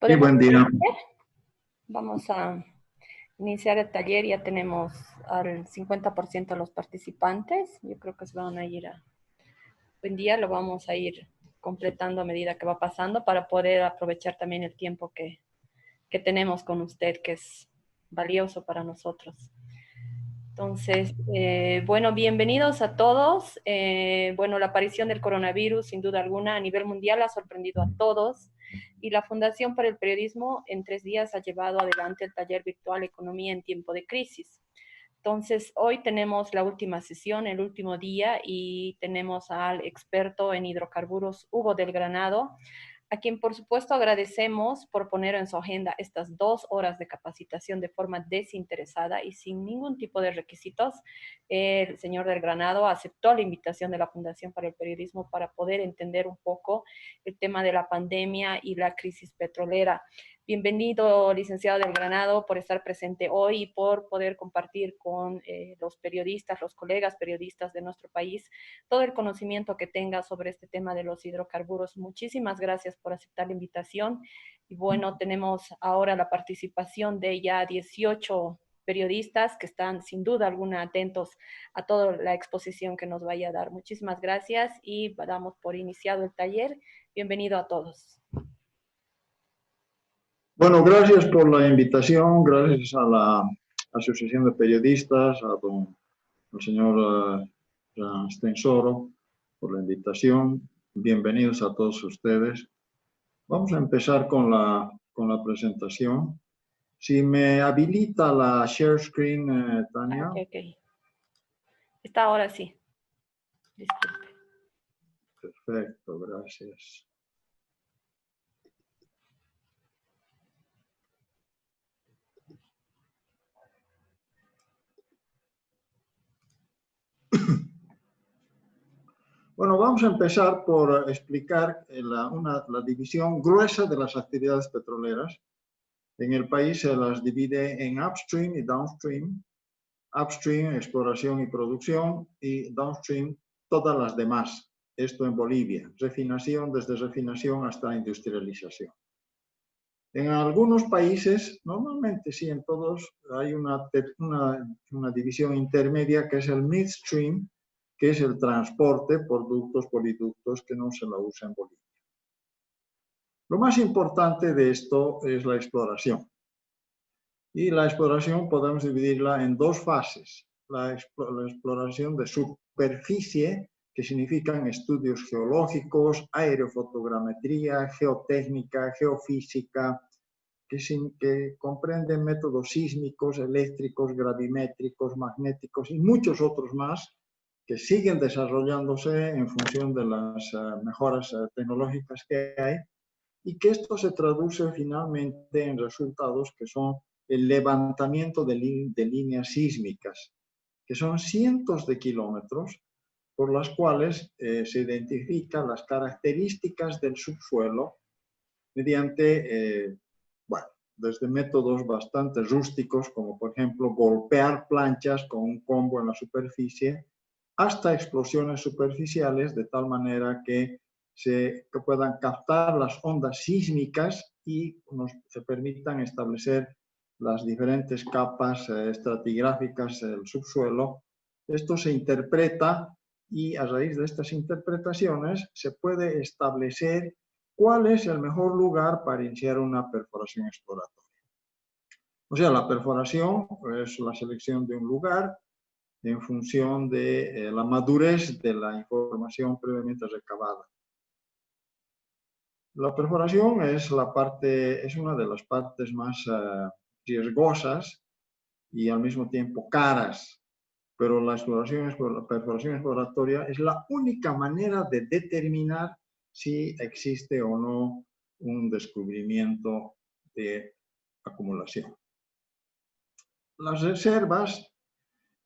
Sí, ¿Podemos buen día. iniciar? Vamos a iniciar el taller. Ya tenemos al 50% de los participantes. Yo creo que se van a ir a... Buen día, lo vamos a ir completando a medida que va pasando para poder aprovechar también el tiempo que tenemos con usted, que es valioso para nosotros. Entonces, bueno, bienvenidos a todos. Bueno, la aparición del coronavirus, sin duda alguna, a nivel mundial ha sorprendido a todos y la Fundación para el Periodismo en 3 días ha llevado adelante el taller virtual Economía en tiempo de crisis. Entonces, hoy tenemos la última sesión, el último día, y tenemos al experto en hidrocarburos, Hugo del Granado, a quien por supuesto agradecemos por poner en su agenda estas 2 horas de capacitación de forma desinteresada y sin ningún tipo de requisitos. El señor del Granado aceptó la invitación de la Fundación para el Periodismo para poder entender un poco el tema de la pandemia y la crisis petrolera. Bienvenido, licenciado del Granado, por estar presente hoy y por poder compartir con los periodistas, los colegas periodistas de nuestro país, todo el conocimiento que tenga sobre este tema de los hidrocarburos. Muchísimas gracias por aceptar la invitación. Y bueno, tenemos ahora la participación de ya 18 periodistas que están sin duda alguna atentos a toda la exposición que nos vaya a dar. Muchísimas gracias y damos por iniciado el taller. Bienvenido a todos. Bueno, gracias por la invitación, gracias a la Asociación de Periodistas, al señor Stensoro por la invitación. Bienvenidos a todos ustedes. Vamos a empezar con la presentación. Si me habilita la share screen, Tania. Ok. Está ahora sí. Disculpe. Perfecto, gracias. Bueno, vamos a empezar por explicar la división gruesa de las actividades petroleras. En el país se las divide en upstream y downstream. Upstream, exploración y producción, y downstream, todas las demás. Esto en Bolivia. Refinación, desde refinación hasta industrialización. En algunos países, normalmente sí, en todos, hay una división intermedia que es el midstream, que es el transporte por ductos, poliductos, que no se la usa en Bolivia. Lo más importante de esto es la exploración. Y la exploración podemos dividirla en dos fases. La exploración de superficie, que significan estudios geológicos, aerofotogrametría, geotécnica, geofísica, que comprenden métodos sísmicos, eléctricos, gravimétricos, magnéticos y muchos otros más que siguen desarrollándose en función de las mejoras tecnológicas que hay, y que esto se traduce finalmente en resultados que son el levantamiento de líneas sísmicas, que son cientos de kilómetros por las cuales se identifican las características del subsuelo mediante, bueno, desde métodos bastante rústicos, como por ejemplo golpear planchas con un combo en la superficie, hasta explosiones superficiales, de tal manera que puedan captar las ondas sísmicas y se permitan establecer las diferentes capas estratigráficas del subsuelo. Esto se interpreta y a raíz de estas interpretaciones se puede establecer cuál es el mejor lugar para iniciar una perforación exploratoria. O sea, la perforación es la selección de un lugar en función de la madurez de la información previamente recabada. La perforación es una de las partes más riesgosas y al mismo tiempo caras, pero la perforación exploratoria es la única manera de determinar si existe o no un descubrimiento de acumulación. Las reservas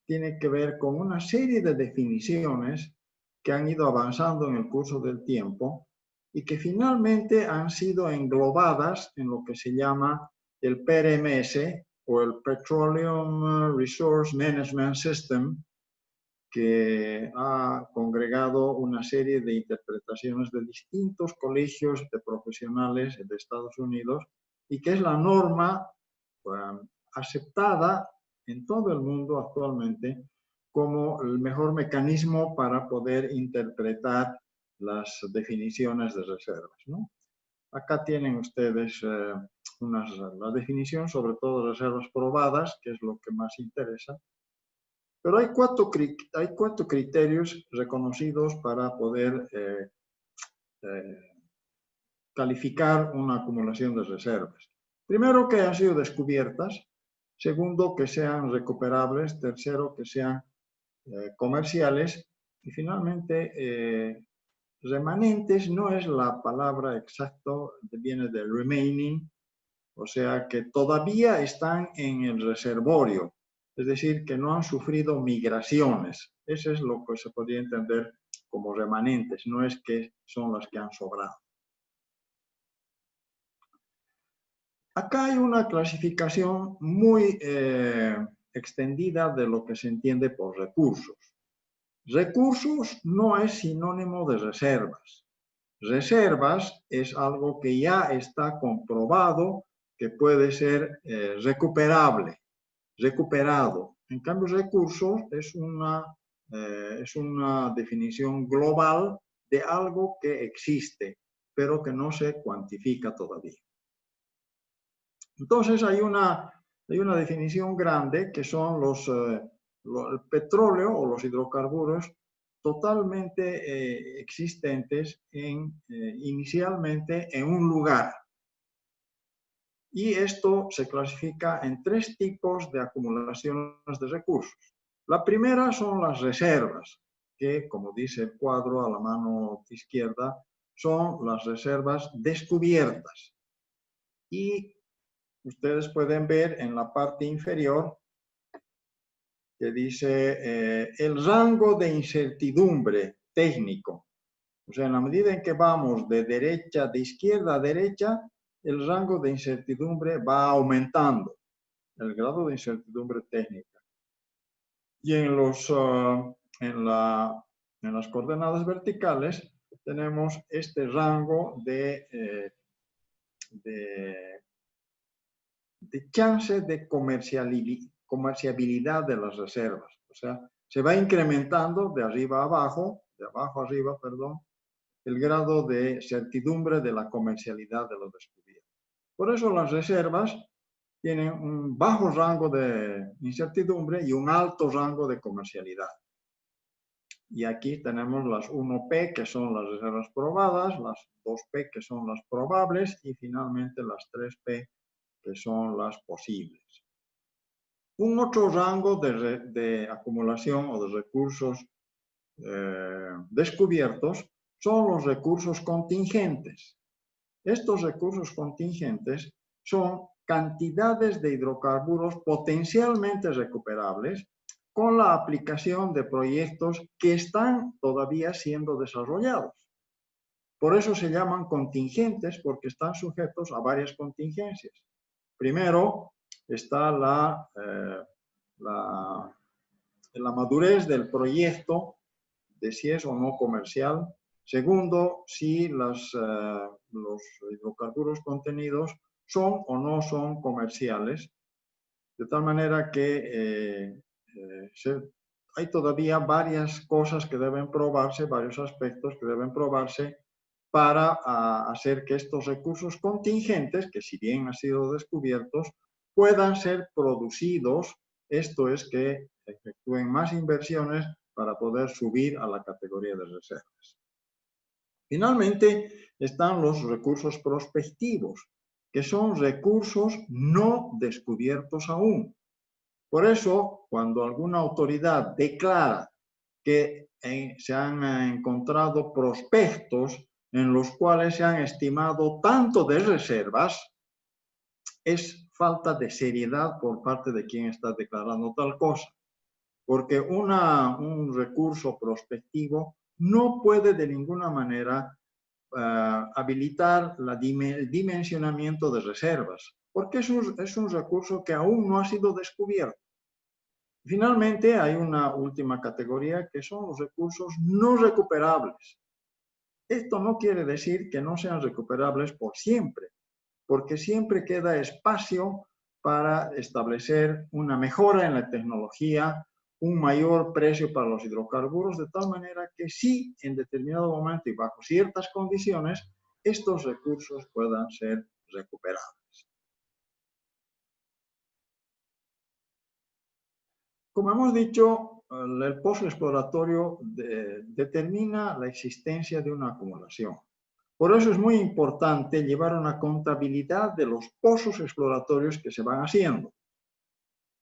tienen que ver con una serie de definiciones que han ido avanzando en el curso del tiempo y que finalmente han sido englobadas en lo que se llama el PRMS o el Petroleum Resource Management System, que ha congregado una serie de interpretaciones de distintos colegios de profesionales de Estados Unidos y que es la norma aceptada en todo el mundo actualmente como el mejor mecanismo para poder interpretar las definiciones de reservas, ¿no? Acá tienen ustedes la definición, sobre todo de reservas probadas, que es lo que más interesa. Pero hay cuatro criterios reconocidos para poder calificar una acumulación de reservas. Primero, que han sido descubiertas. Segundo, que sean recuperables. Tercero, que sean comerciales. Y finalmente, remanentes no es la palabra exacta, viene de remaining, o sea que todavía están en el reservorio, es decir, que no han sufrido migraciones. Eso es lo que se podría entender como remanentes, no es que son las que han sobrado. Acá hay una clasificación muy extendida de lo que se entiende por recursos. Recursos no es sinónimo de reservas. Reservas es algo que ya está comprobado que puede ser recuperado. En cambio, recursos es una definición global de algo que existe, pero que no se cuantifica todavía. Entonces, hay una definición grande que son el petróleo o los hidrocarburos totalmente existentes inicialmente en un lugar. Y esto se clasifica en tres tipos de acumulaciones de recursos. La primera son las reservas, que, como dice el cuadro a la mano izquierda, son las reservas descubiertas. Y ustedes pueden ver en la parte inferior que dice el rango de incertidumbre técnico. O sea, en la medida en que vamos de izquierda a derecha, el rango de incertidumbre va aumentando, el grado de incertidumbre técnica. Y en las coordenadas verticales tenemos este rango de chance de comerciabilidad de las reservas. O sea, se va incrementando de abajo a arriba, perdón, el grado de certidumbre de la comercialidad de lo descubierto. Por eso las reservas tienen un bajo rango de incertidumbre y un alto rango de comercialidad. Y aquí tenemos las 1P, que son las reservas probadas, las 2P, que son las probables, y finalmente las 3P, que son las posibles. Un otro rango de acumulación o de recursos descubiertos son los recursos contingentes. Estos recursos contingentes son cantidades de hidrocarburos potencialmente recuperables con la aplicación de proyectos que están todavía siendo desarrollados. Por eso se llaman contingentes, porque están sujetos a varias contingencias. Primero está la madurez del proyecto, de si es o no comercial. Segundo, si los hidrocarburos contenidos son o no son comerciales. De tal manera que hay todavía varias cosas que deben probarse, varios aspectos que deben probarse para hacer que estos recursos contingentes, que si bien han sido descubiertos, puedan ser producidos, esto es, que efectúen más inversiones para poder subir a la categoría de reservas. Finalmente, están los recursos prospectivos, que son recursos no descubiertos aún. Por eso, cuando alguna autoridad declara que se han encontrado prospectos en los cuales se han estimado tanto de reservas, es falta de seriedad por parte de quien está declarando tal cosa. Porque un recurso prospectivo no puede de ninguna manera habilitar el dimensionamiento de reservas, porque es un recurso que aún no ha sido descubierto. Finalmente, hay una última categoría que son los recursos no recuperables. Esto no quiere decir que no sean recuperables por siempre, porque siempre queda espacio para establecer una mejora en la tecnología, un mayor precio para los hidrocarburos, de tal manera que sí, en determinado momento y bajo ciertas condiciones, estos recursos puedan ser recuperados. Como hemos dicho, el pozo exploratorio determina la existencia de una acumulación. Por eso es muy importante llevar una contabilidad de los pozos exploratorios que se van haciendo.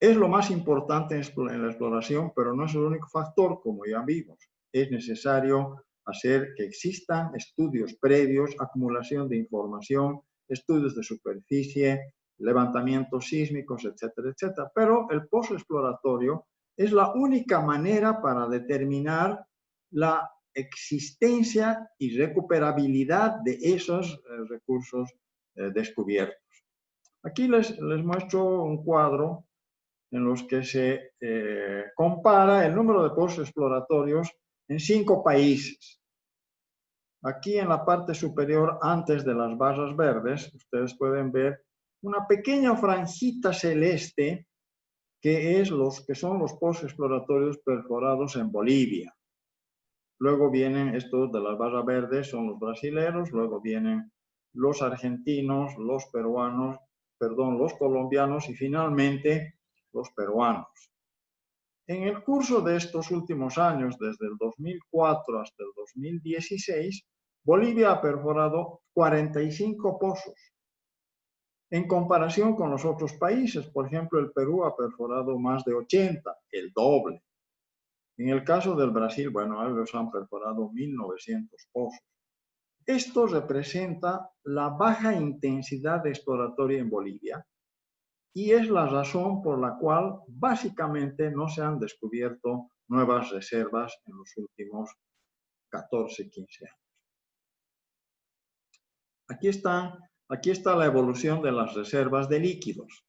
Es lo más importante en la exploración, pero no es el único factor, como ya vimos. Es necesario hacer que existan estudios previos, acumulación de información, estudios de superficie, levantamientos sísmicos, etcétera, etcétera. Pero el pozo exploratorio es la única manera para determinar la existencia y recuperabilidad de esos recursos descubiertos. Aquí les muestro un cuadro en los que se compara el número de pozos exploratorios en 5 países. Aquí en la parte superior, antes de las barras verdes, ustedes pueden ver una pequeña franjita celeste que son los pozos exploratorios perforados en Bolivia. Luego vienen estos de las barras verdes, son los brasileños, luego vienen los argentinos, los peruanos, perdón, los colombianos y finalmente los peruanos. En el curso de estos últimos años, desde el 2004 hasta el 2016, Bolivia ha perforado 45 pozos. En comparación con los otros países, por ejemplo, el Perú ha perforado más de 80, el doble. En el caso del Brasil, bueno, ellos han perforado 1.900 pozos. Esto representa la baja intensidad exploratoria en Bolivia y es la razón por la cual básicamente no se han descubierto nuevas reservas en los últimos 14, 15 años. Aquí está la evolución de las reservas de líquidos.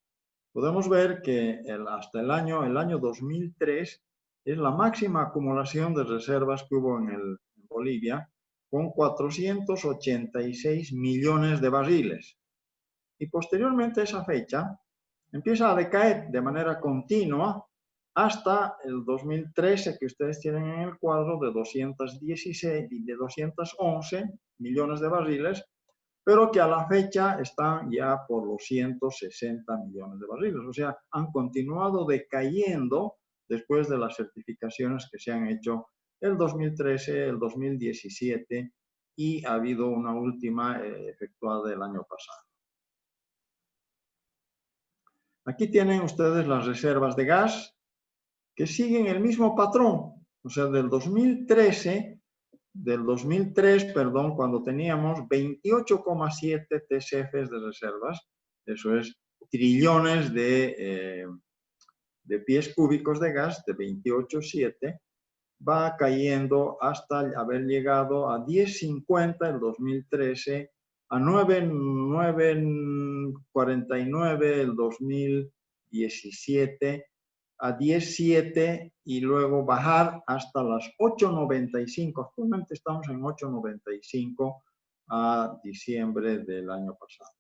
Podemos ver que hasta el año 2003 es la máxima acumulación de reservas que hubo en Bolivia, con 486 millones de barriles. Y posteriormente a esa fecha, empieza a decaer de manera continua hasta el 2013, que ustedes tienen en el cuadro, de 216 y de 211 millones de barriles, pero que a la fecha están ya por los 160 millones de barriles. O sea, han continuado decayendo después de las certificaciones que se han hecho el 2013, el 2017 y ha habido una última efectuada el año pasado. Aquí tienen ustedes las reservas de gas que siguen el mismo patrón. O sea, del 2003, perdón, cuando teníamos 28,7 TCFs de reservas, eso es trillones de pies cúbicos de gas, de 28,7, va cayendo hasta haber llegado a 10,50 el 2013, a 9,49 el 2017, a 10,7 y luego bajar hasta las 8,95. Actualmente estamos en 8,95 a diciembre del año pasado.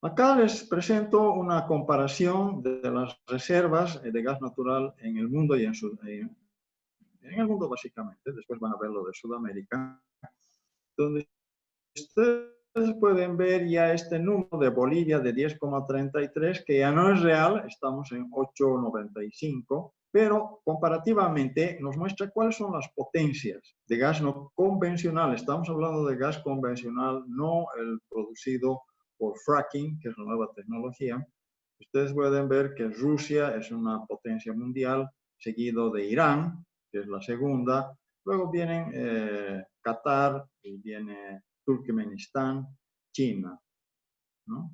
Acá les presento una comparación de las reservas de gas natural en el mundo y en el mundo básicamente. Después van a ver lo de Sudamérica, donde ustedes pueden ver ya este número de Bolivia de 10,33, que ya no es real, estamos en 8,95, pero comparativamente nos muestra cuáles son las potencias de gas no convencional. Estamos hablando de gas convencional, no el producido por fracking, que es la nueva tecnología. Ustedes pueden ver que Rusia es una potencia mundial, seguido de Irán, que es la segunda. Luego vienen Qatar y viene Turkmenistán, China, ¿no?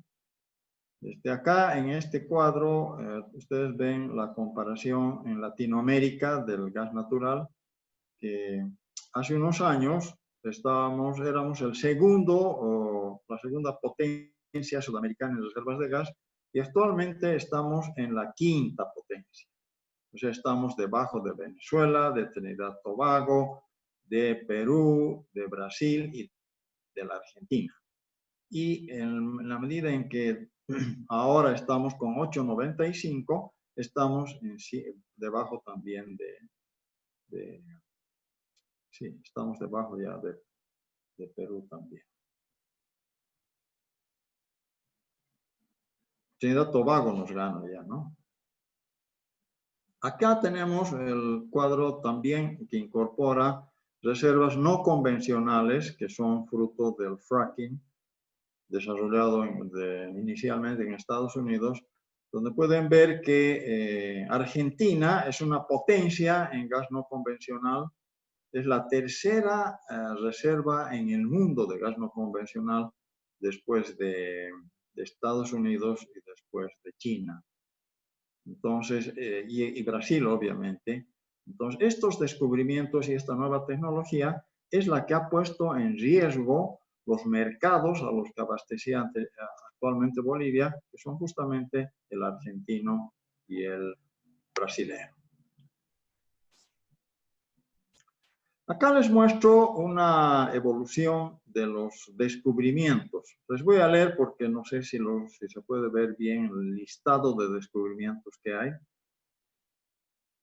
Desde acá, en este cuadro, ustedes ven la comparación en Latinoamérica del gas natural, que hace unos años éramos la segunda potencia sudamericana en reservas de gas, y actualmente estamos en la quinta potencia. O sea, estamos debajo de Venezuela, de Trinidad y Tobago, de Perú, de Brasil y la Argentina. Y en la medida en que ahora estamos con 8,95, estamos debajo también sí, estamos debajo ya de Perú también. Trinidad y Tobago nos gana ya, ¿no? Acá tenemos el cuadro también que incorpora reservas no convencionales que son fruto del fracking desarrollado inicialmente en Estados Unidos, donde pueden ver que Argentina es una potencia en gas no convencional, es la tercera reserva en el mundo de gas no convencional después de Estados Unidos y después de China. Entonces, y Brasil, obviamente. Entonces, estos descubrimientos y esta nueva tecnología es la que ha puesto en riesgo los mercados a los que abastecía actualmente Bolivia, que son justamente el argentino y el brasileño. Acá les muestro una evolución de los descubrimientos. Les voy a leer porque no sé si se puede ver bien el listado de descubrimientos que hay.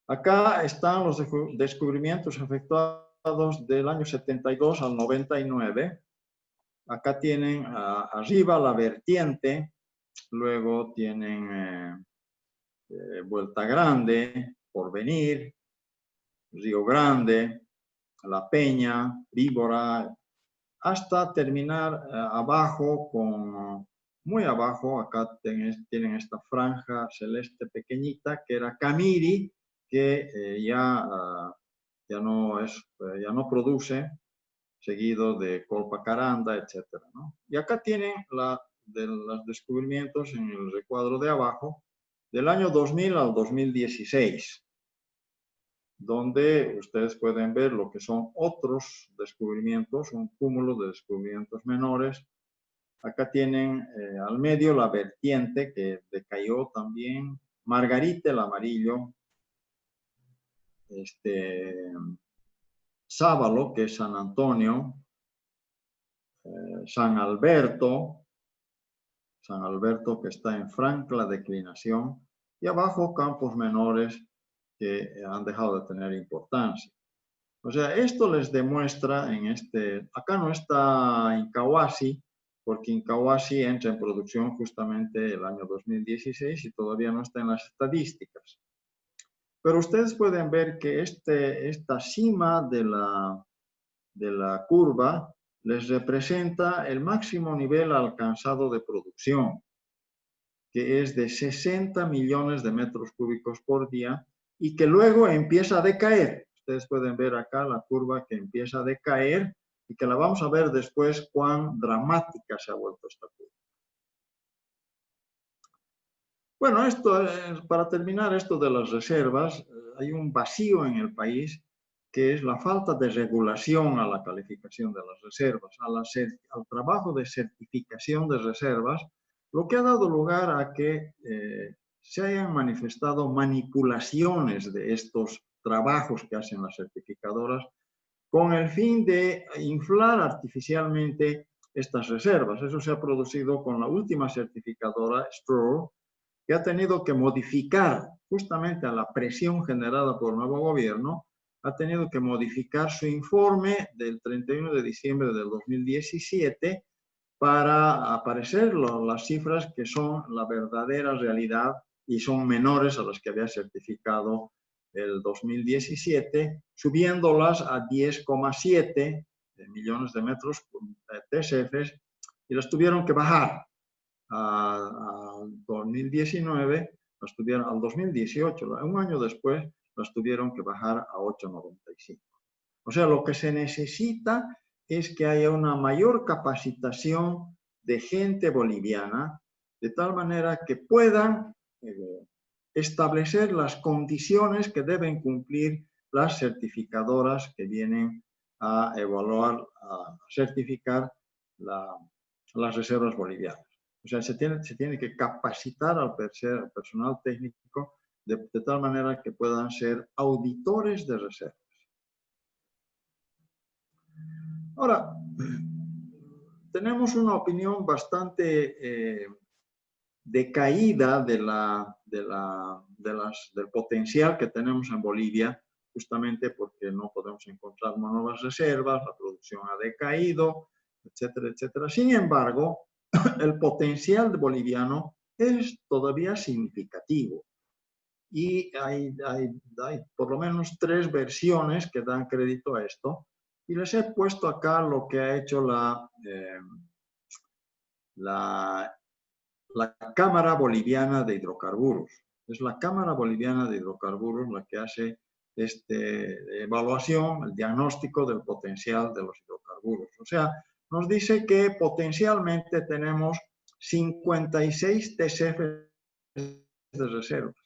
Acá están los descubrimientos efectuados del año 72 al 99. Acá tienen arriba la vertiente, luego tienen Vuelta Grande, Porvenir, Río Grande, La Peña, Víbora, hasta terminar abajo muy abajo, acá tienen esta franja celeste pequeñita que era Camiri, que ya no produce, seguido de Colpacaranda, etc., ¿no? Y acá tienen los descubrimientos en el recuadro de abajo del año 2000 al 2016, donde ustedes pueden ver lo que son otros descubrimientos, un cúmulo de descubrimientos menores. Acá tienen al medio la vertiente que decayó también, Margarita el Amarillo, Sábalo, que es San Antonio, San Alberto que está en franca declinación, y abajo campos menores que han dejado de tener importancia. O sea, esto les demuestra acá no está Incahuasi, porque Incahuasi entra en producción justamente el año 2016 y todavía no está en las estadísticas. Pero ustedes pueden ver que esta cima de la curva les representa el máximo nivel alcanzado de producción, que es de 60 millones de metros cúbicos por día y que luego empieza a decaer. Ustedes pueden ver acá la curva que empieza a decaer y que la vamos a ver después cuán dramática se ha vuelto esta curva. Bueno, para terminar esto de las reservas, hay un vacío en el país que es la falta de regulación a la calificación de las reservas, al trabajo de certificación de reservas, lo que ha dado lugar a que se hayan manifestado manipulaciones de estos trabajos que hacen las certificadoras con el fin de inflar artificialmente estas reservas. Eso se ha producido con la última certificadora, Stroh, que ha tenido que modificar, justamente a la presión generada por el nuevo gobierno, ha tenido que modificar su informe del 31 de diciembre del 2017 para aparecer las cifras que son la verdadera realidad y son menores a las que había certificado el 2017, subiéndolas a 10,7 millones de metros TSF y las tuvieron que bajar al 2019, al 2018, un año después, las tuvieron que bajar a 8,95. O sea, lo que se necesita es que haya una mayor capacitación de gente boliviana, de tal manera que puedan establecer las condiciones que deben cumplir las certificadoras que vienen a evaluar, a certificar las reservas bolivianas. O sea, se tiene que capacitar al personal técnico de tal manera que puedan ser auditores de reservas. Ahora, tenemos una opinión bastante decaída del potencial que tenemos en Bolivia, justamente porque no podemos encontrar nuevas reservas, la producción ha decaído, etcétera, etcétera. Sin embargo, el potencial boliviano es todavía significativo. Y hay por lo menos 3 versiones que dan crédito a esto. Y les he puesto acá lo que ha hecho la Cámara Boliviana de Hidrocarburos. Es la Cámara Boliviana de Hidrocarburos la que hace esta evaluación, el diagnóstico del potencial de los hidrocarburos. O sea, nos dice que potencialmente tenemos 56 TCF de reservas.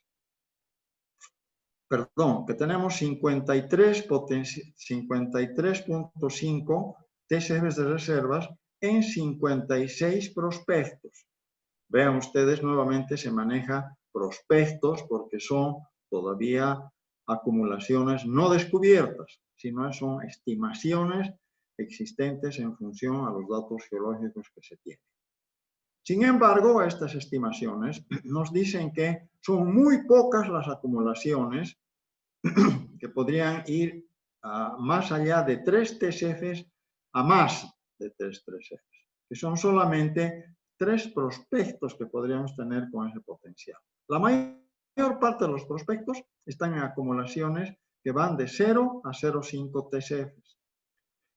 Perdón, que tenemos 53.5 TCF de reservas en 56 prospectos. Vean ustedes, nuevamente se maneja prospectos porque son todavía acumulaciones no descubiertas, sino son estimaciones existentes en función a los datos geológicos que se tienen. Sin embargo, estas estimaciones nos dicen que son muy pocas las acumulaciones que podrían ir más allá de 3 TCFs a más de 3 TCFs, que son solamente 3 prospectos que podríamos tener con ese potencial. La mayor parte de los prospectos están en acumulaciones que van de 0 a 0,5 TCFs.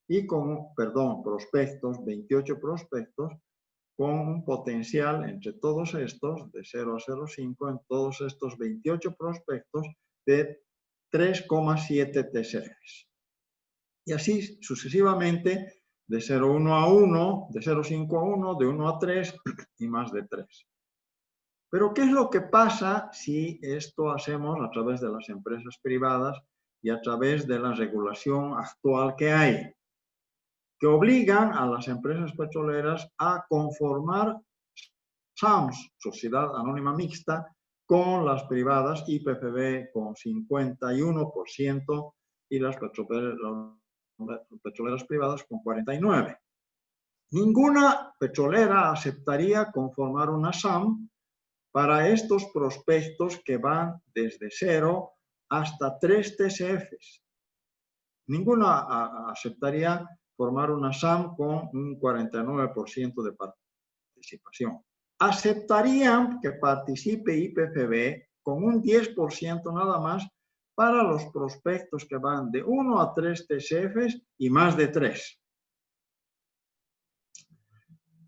Y con, prospectos, 28 prospectos, con un potencial entre todos estos, de 0 a 0,5, en todos estos 28 prospectos, de 3,7 TCFs. Y así sucesivamente, de 0,1 a 1, de 0,5 a 1, de 1 a 3 y más de 3. Pero ¿qué es lo que pasa si esto hacemos a través de las empresas privadas y a través de la regulación actual que hay? Que obligan a las empresas petroleras a conformar SAMs, Sociedad Anónima Mixta, con las privadas, YPFB con 51% y las petroleras privadas con 49%. Ninguna petrolera aceptaría conformar una SAM para estos prospectos que van desde 0 hasta 3 TCFs. Ninguna aceptaría formar una SAM con un 49% de participación. Aceptarían que participe YPFB con un 10% nada más para los prospectos que van de 1 a 3 TCFs y más de 3.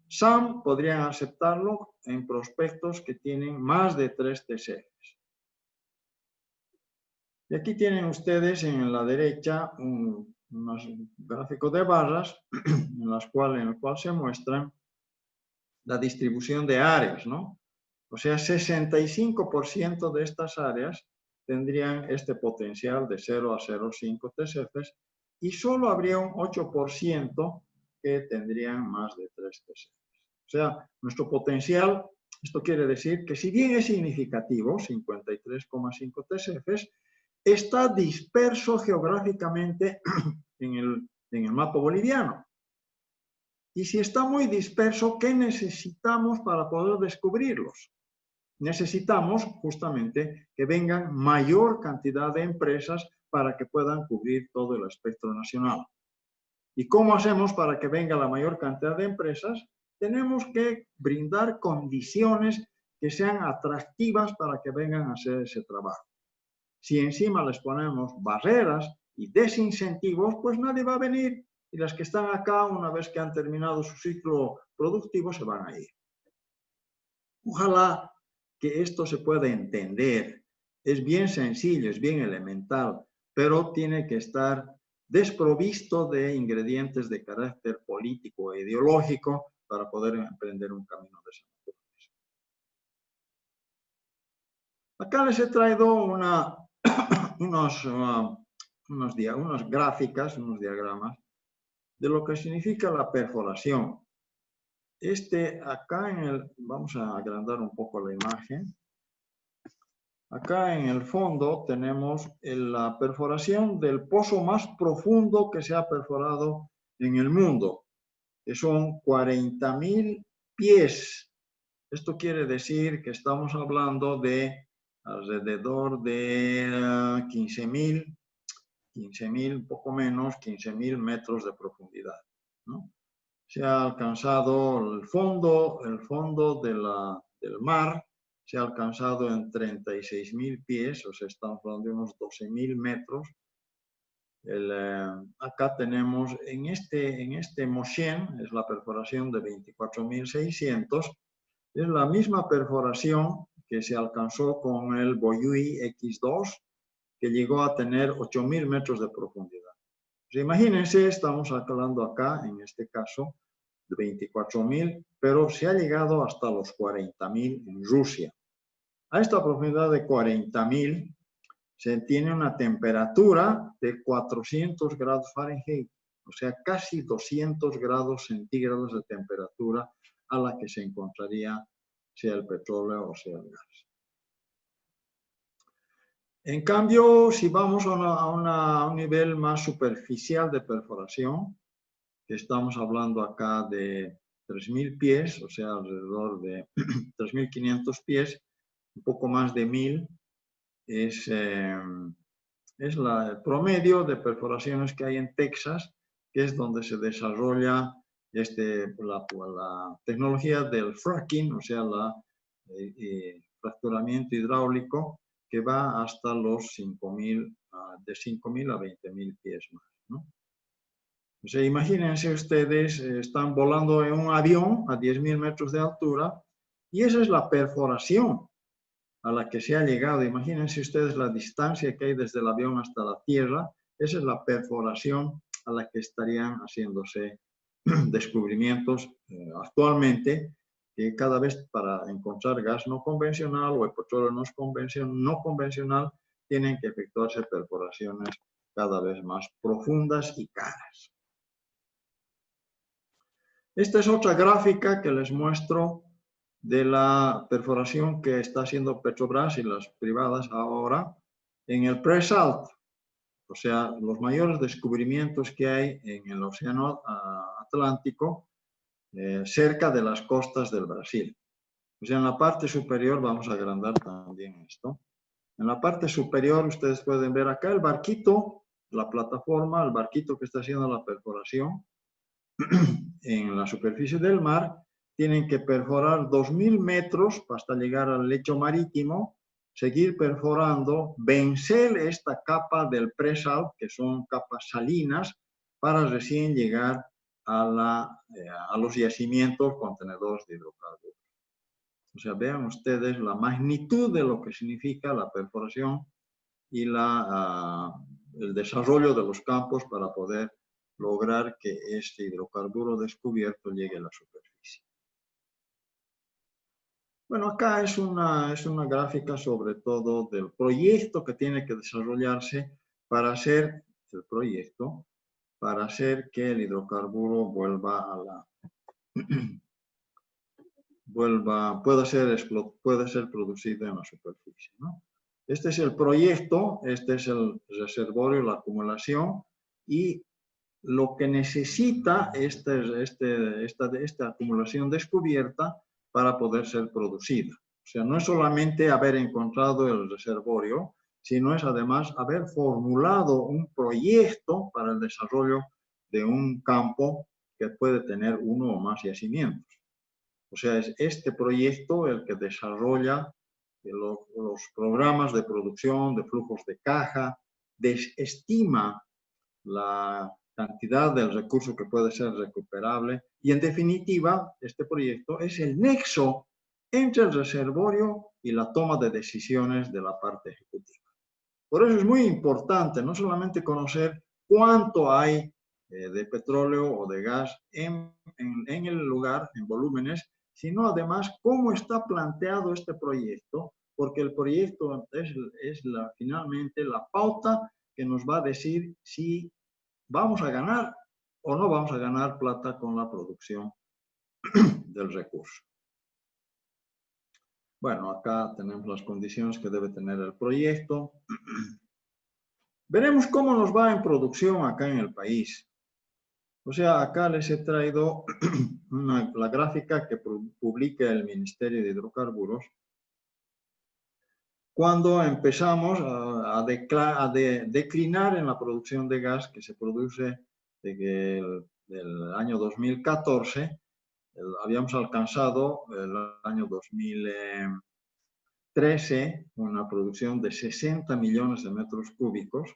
SAM podrían aceptarlo en prospectos que tienen más de 3 TCFs. Y aquí tienen ustedes en la derecha un gráfico de barras en el cual se muestran la distribución de áreas, ¿no? O sea, 65% de estas áreas tendrían este potencial de 0 a 0,5 TCFs y solo habría un 8% que tendrían más de 3 TCFs. O sea, nuestro potencial, esto quiere decir que si bien es significativo, 53,5 TCFs, está disperso geográficamente en el mapa boliviano. Y si está muy disperso, ¿qué necesitamos para poder descubrirlos? Necesitamos justamente que vengan mayor cantidad de empresas para que puedan cubrir todo el espectro nacional. ¿Y cómo hacemos para que venga la mayor cantidad de empresas? Tenemos que brindar condiciones que sean atractivas para que vengan a hacer ese trabajo. Si encima les ponemos barreras y desincentivos, pues nadie va a venir. Y las que están acá, una vez que han terminado su ciclo productivo, se van a ir. Ojalá que esto se pueda entender. Es bien sencillo, es bien elemental, pero tiene que estar desprovisto de ingredientes de carácter político e ideológico para poder emprender un camino de esa naturaleza. Acá les he traído unas gráficas, unos diagramas de lo que significa la perforación. Acá vamos a agrandar un poco la imagen. Acá en el fondo tenemos la perforación del pozo más profundo que se ha perforado en el mundo. que son 40.000 pies. Esto quiere decir que estamos hablando de alrededor de 15.000, un poco menos, 15.000 metros de profundidad, ¿no? Se ha alcanzado el fondo del mar, se ha alcanzado en 36.000 pies, o sea, estamos hablando de unos 12.000 metros. Acá tenemos, en este Moshen, es la perforación de 24.600, es la misma perforación que se alcanzó con el Boyui X2, que llegó a tener 8.000 metros de profundidad. Pues imagínense, estamos hablando acá, en este caso, de 24.000, pero se ha llegado hasta los 40.000 en Rusia. A esta profundidad de 40.000 se tiene una temperatura de 400 grados Fahrenheit, o sea, casi 200 grados centígrados de temperatura a la que se encontraría sea el petróleo o sea el gas. En cambio, si vamos a un nivel más superficial de perforación, que estamos hablando acá de 3.000 pies, o sea, alrededor de 3.500 pies, un poco más de 1.000, es el promedio de perforaciones que hay en Texas, que es donde se desarrolla la tecnología del fracking, o sea, fracturamiento hidráulico, que va hasta los 5.000, de 5.000 a 20.000 pies más, ¿no? O sea, imagínense ustedes, están volando en un avión a 10.000 metros de altura y esa es la perforación a la que se ha llegado. Imagínense ustedes la distancia que hay desde el avión hasta la Tierra. Esa es la perforación a la que estarían haciéndose descubrimientos actualmente, que cada vez para encontrar gas no convencional o el petróleo no convencional tienen que efectuarse perforaciones cada vez más profundas y caras. Esta es otra gráfica que les muestro de la perforación que está haciendo Petrobras y las privadas ahora en el pre-salt, o sea, los mayores descubrimientos que hay en el Océano Atlántico cerca de las costas del Brasil. O sea, en la parte superior, vamos a agrandar también esto. En la parte superior ustedes pueden ver acá el barquito, la plataforma, el barquito que está haciendo la perforación en la superficie del mar. Tienen que perforar 2.000 metros hasta llegar al lecho marítimo, seguir perforando, vencer esta capa del pre-salt, que son capas salinas, para recién llegar a los yacimientos contenedores de hidrocarburos. O sea, vean ustedes la magnitud de lo que significa la perforación y el desarrollo de los campos para poder lograr que este hidrocarburo descubierto llegue a la superficie. Bueno, acá es una gráfica sobre todo del proyecto que tiene que desarrollarse para hacer que el hidrocarburo pueda ser producido en la superficie, ¿no? Este es el proyecto, este es el reservorio, la acumulación, y lo que necesita esta acumulación descubierta para poder ser producida. O sea, no es solamente haber encontrado el reservorio, sino es además haber formulado un proyecto para el desarrollo de un campo que puede tener uno o más yacimientos. O sea, es este proyecto el que desarrolla los programas de producción, de flujos de caja, estima la cantidad del recurso que puede ser recuperable y, en definitiva, este proyecto es el nexo entre el reservorio y la toma de decisiones de la parte ejecutiva. Por eso es muy importante no solamente conocer cuánto hay de petróleo o de gas en el lugar, en volúmenes, sino además cómo está planteado este proyecto, porque el proyecto es finalmente la pauta que nos va a decir si vamos a ganar o no vamos a ganar plata con la producción del recurso. Bueno, acá tenemos las condiciones que debe tener el proyecto. Veremos cómo nos va en producción acá en el país. O sea, acá les he traído la gráfica que publica el Ministerio de Hidrocarburos cuando empezamos a declinar en la producción de gas que se produce desde el año 2014. Habíamos alcanzado el año 2013 una producción de 60 millones de metros cúbicos.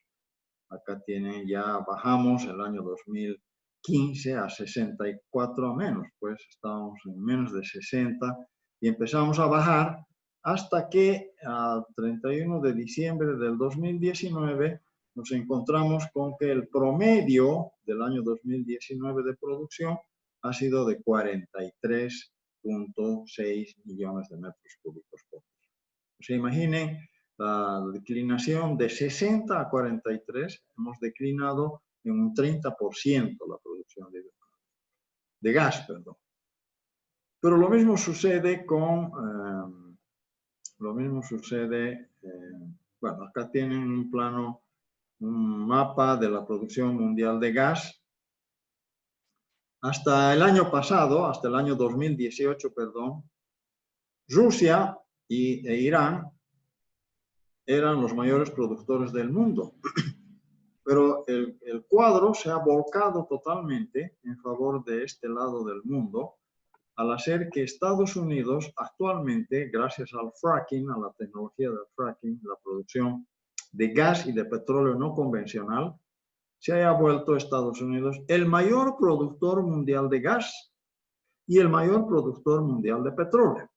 Acá tienen, ya bajamos el año 2015 a 64 a menos, pues estábamos en menos de 60 y empezamos a bajar hasta que al 31 de diciembre del 2019 nos encontramos con que el promedio del año 2019 de producción ha sido de 43.6 millones de metros cúbicos por día. O sea, imaginen la declinación de 60 a 43, hemos declinado en un 30% la producción de gas, perdón. Pero lo mismo sucede con, bueno, acá tienen un plano, un mapa de la producción mundial de gas. Hasta el año pasado, hasta el año 2018, perdón, Rusia e Irán eran los mayores productores del mundo. Pero el cuadro se ha volcado totalmente en favor de este lado del mundo, al hacer que Estados Unidos actualmente, gracias al fracking, a la tecnología del fracking, la producción de gas y de petróleo no convencional, se haya vuelto Estados Unidos el mayor productor mundial de gas y el mayor productor mundial de petróleo.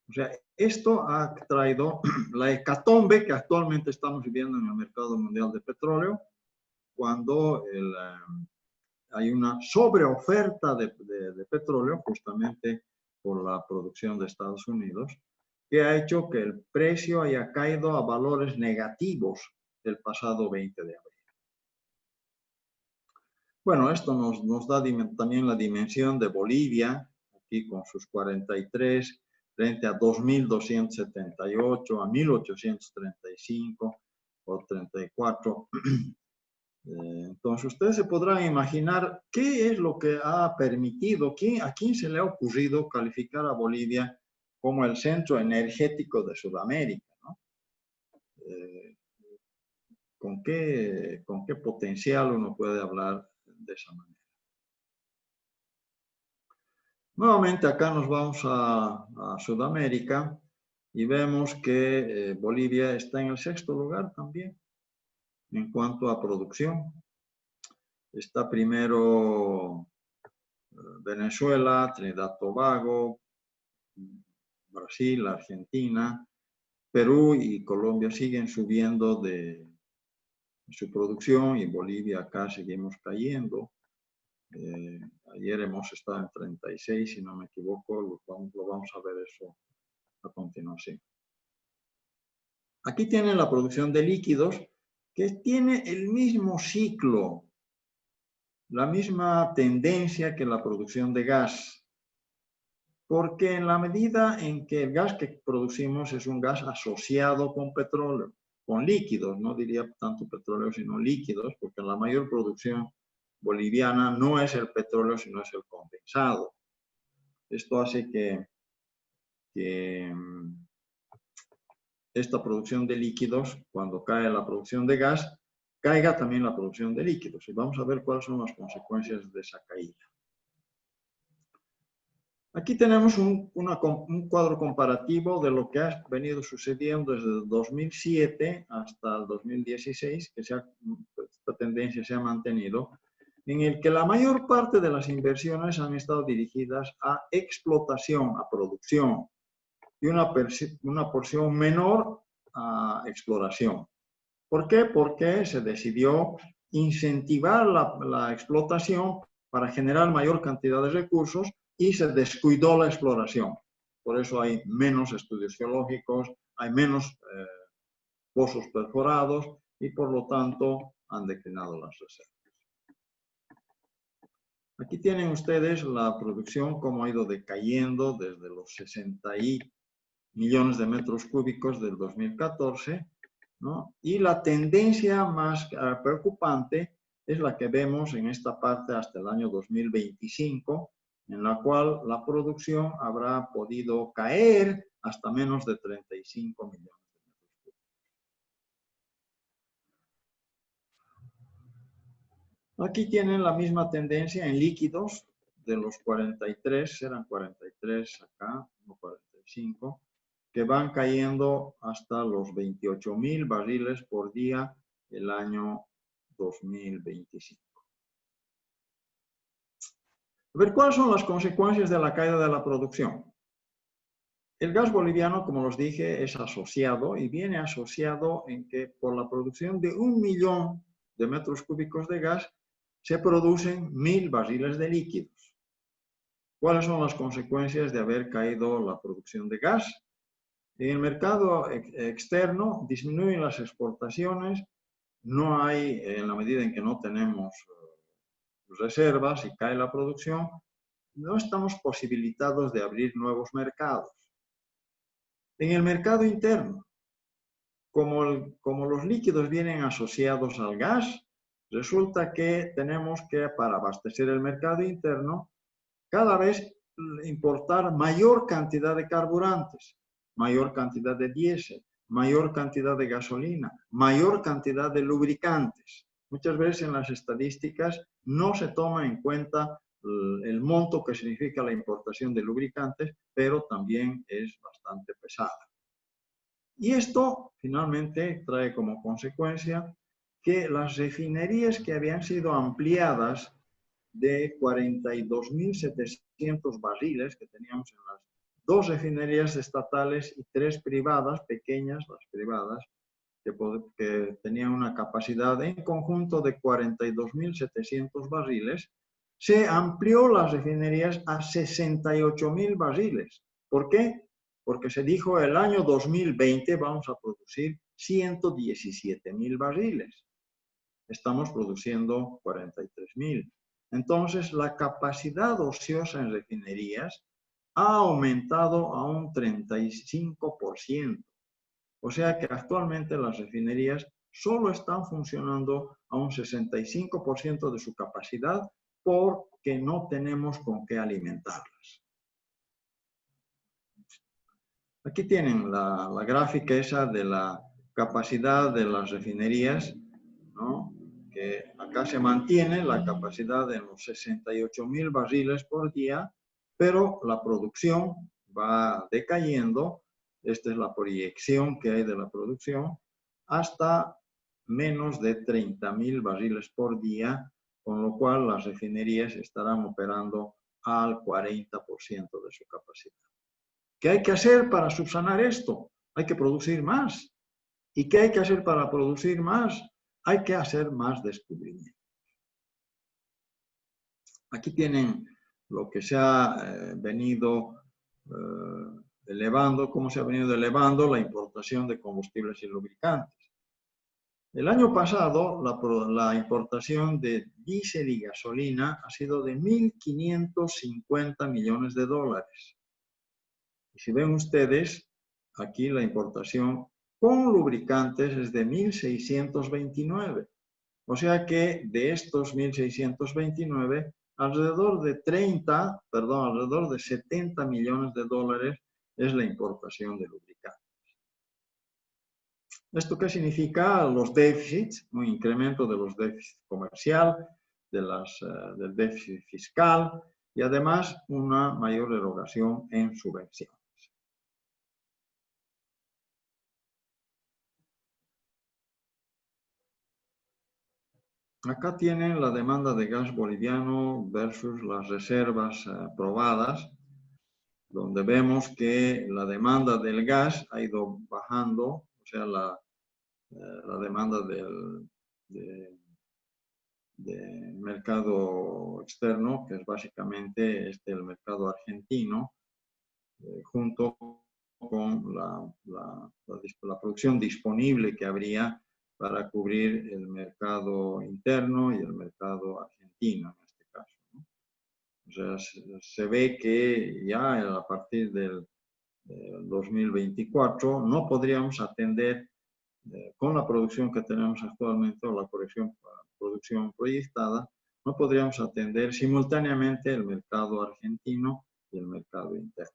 O sea, esto ha traído la hecatombe que actualmente estamos viviendo en el mercado mundial de petróleo, cuando hay una sobreoferta de petróleo, justamente por la producción de Estados Unidos, que ha hecho que el precio haya caído a valores negativos el pasado 20 de abril. Bueno, esto nos da también la dimensión de Bolivia, aquí con sus 43, frente a 2.278, a 1.835 o 34. Entonces, ustedes se podrán imaginar qué es lo que ha permitido, a quién se le ha ocurrido calificar a Bolivia como el centro energético de Sudamérica, ¿no? ¿Con qué potencial uno puede hablar de esa manera? Nuevamente acá nos vamos a Sudamérica y vemos que Bolivia está en el 6º lugar también en cuanto a producción. Está primero Venezuela, Trinidad Tobago, Brasil, Argentina, Perú y Colombia siguen subiendo de su producción y Bolivia acá seguimos cayendo. Ayer hemos estado en 36, si no me equivoco, lo vamos a ver eso a continuación. Aquí tienen la producción de líquidos, que tiene el mismo ciclo, la misma tendencia que la producción de gas, porque en la medida en que el gas que producimos es un gas asociado con petróleo, con líquidos, no diría tanto petróleo, sino líquidos, porque la mayor producción boliviana no es el petróleo, sino es el condensado. Esto hace que esta producción de líquidos, cuando cae la producción de gas, caiga también la producción de líquidos. Y vamos a ver cuáles son las consecuencias de esa caída. Aquí tenemos un cuadro comparativo de lo que ha venido sucediendo desde el 2007 hasta el 2016, que esta tendencia se ha mantenido, en el que la mayor parte de las inversiones han estado dirigidas a explotación, a producción, y una porción menor a exploración. ¿Por qué? Porque se decidió incentivar la explotación para generar mayor cantidad de recursos y se descuidó la exploración. Por eso hay menos estudios geológicos, hay menos pozos perforados y por lo tanto han declinado las reservas. Aquí tienen ustedes la producción, cómo ha ido decayendo desde los 60 millones de metros cúbicos del 2014, ¿no? Y la tendencia más preocupante es la que vemos en esta parte hasta el año 2025, en la cual la producción habrá podido caer hasta menos de 35 millones de metros cúbicos. Aquí tienen la misma tendencia en líquidos, de los 43, eran 43 acá, no 45, que van cayendo hasta los 28.000 barriles por día el año 2025. A ver, ¿cuáles son las consecuencias de la caída de la producción? El gas boliviano, como os dije, es asociado y viene asociado en que por la producción de 1 millón de metros cúbicos de gas se producen 1.000 barriles de líquidos. ¿Cuáles son las consecuencias de haber caído la producción de gas? En el mercado externo disminuyen las exportaciones, no hay, en la medida en que no tenemos reservas y cae la producción, no estamos posibilitados de abrir nuevos mercados. En el mercado interno, como los líquidos vienen asociados al gas, resulta que tenemos que, para abastecer el mercado interno, cada vez importar mayor cantidad de carburantes, mayor cantidad de diésel, mayor cantidad de gasolina, mayor cantidad de lubricantes. Muchas veces en las estadísticas no se toma en cuenta el monto que significa la importación de lubricantes, pero también es bastante pesada. Y esto finalmente trae como consecuencia que las refinerías que habían sido ampliadas de 42.700 barriles que teníamos en las 2 refinerías estatales y 3 privadas, pequeñas, las privadas, que tenían una capacidad en conjunto de 42.700 barriles, se amplió las refinerías a 68.000 barriles. ¿Por qué? Porque se dijo el año 2020 vamos a producir 117.000 barriles. Estamos produciendo 43.000. Entonces, la capacidad ociosa en refinerías ha aumentado a un 35%. O sea que actualmente las refinerías solo están funcionando a un 65% de su capacidad porque no tenemos con qué alimentarlas. Aquí tienen la gráfica esa de la capacidad de las refinerías, ¿no? Que acá se mantiene la capacidad de los 68.000 barriles por día, pero la producción va decayendo. Esta es la proyección que hay de la producción hasta menos de 30.000 barriles por día, con lo cual las refinerías estarán operando al 40% de su capacidad. ¿Qué hay que hacer para subsanar esto? Hay que producir más. ¿Y qué hay que hacer para producir más? Hay que hacer más descubrimientos. Aquí tienen lo que se ha venido elevando, cómo se ha venido elevando la importación de combustibles y lubricantes. El año pasado, la importación de diésel y gasolina ha sido de 1.550 millones de dólares. Y si ven ustedes, aquí la importación con lubricantes es de 1.629. O sea que de estos 1.629, alrededor de 70 millones de dólares es la importación de lubricantes. ¿Esto qué significa? Los déficits, un incremento de los déficits comercial, del déficit fiscal y además una mayor erogación en subvenciones. Acá tienen la demanda de gas boliviano versus las reservas probadas, donde vemos que la demanda del gas ha ido bajando, o sea, la demanda del mercado externo, que es básicamente el mercado argentino, junto con la producción disponible que habría para cubrir el mercado interno y el mercado argentino en este caso, ¿no? O sea, se ve que ya a partir del 2024 no podríamos atender con la producción que tenemos actualmente o la producción producción proyectada, no podríamos atender simultáneamente el mercado argentino y el mercado interno.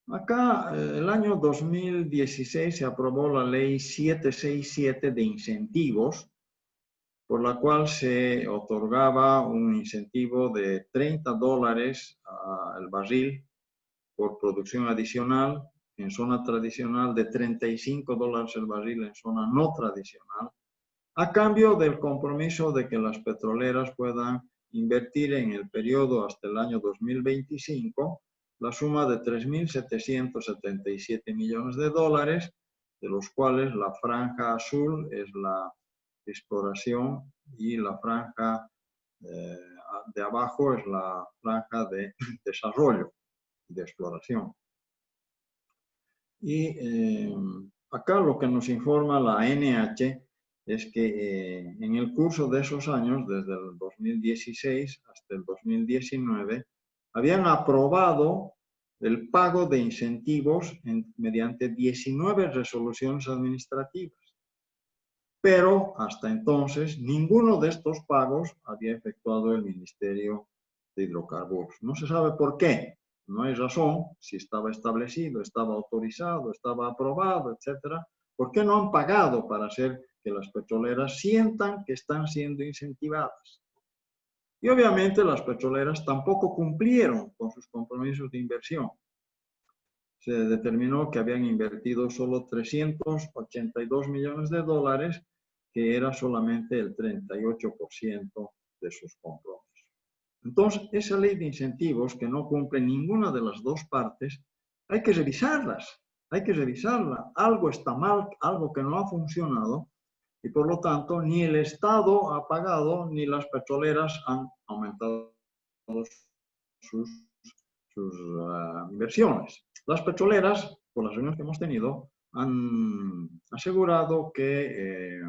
Acá, el año 2016 se aprobó la ley 767 de incentivos, por la cual se otorgaba un incentivo de $30 al barril por producción adicional en zona tradicional, de $35 el barril en zona no tradicional, a cambio del compromiso de que las petroleras puedan invertir en el periodo hasta el año 2025 la suma de 3.777 millones de dólares, de los cuales la franja azul es la exploración y la franja de abajo es la franja de desarrollo, de exploración. Y acá lo que nos informa la NH es que en el curso de esos años, desde el 2016 hasta el 2019, habían aprobado el pago de incentivos mediante 19 resoluciones administrativas. Pero hasta entonces ninguno de estos pagos había efectuado el Ministerio de Hidrocarburos. No se sabe por qué. No hay razón, si estaba establecido, estaba autorizado, estaba aprobado, etcétera. ¿Por qué no han pagado para hacer que las petroleras sientan que están siendo incentivadas? Y obviamente las petroleras tampoco cumplieron con sus compromisos de inversión. Se determinó que habían invertido solo 382 millones de dólares, que era solamente el 38% de sus compromisos. Entonces, esa ley de incentivos que no cumple ninguna de las dos partes, hay que revisarlas, hay que revisarla. Algo está mal, algo que no ha funcionado, y por lo tanto ni el Estado ha pagado ni las petroleras han aumentado sus inversiones. Las petroleras, por las reuniones que hemos tenido, han asegurado que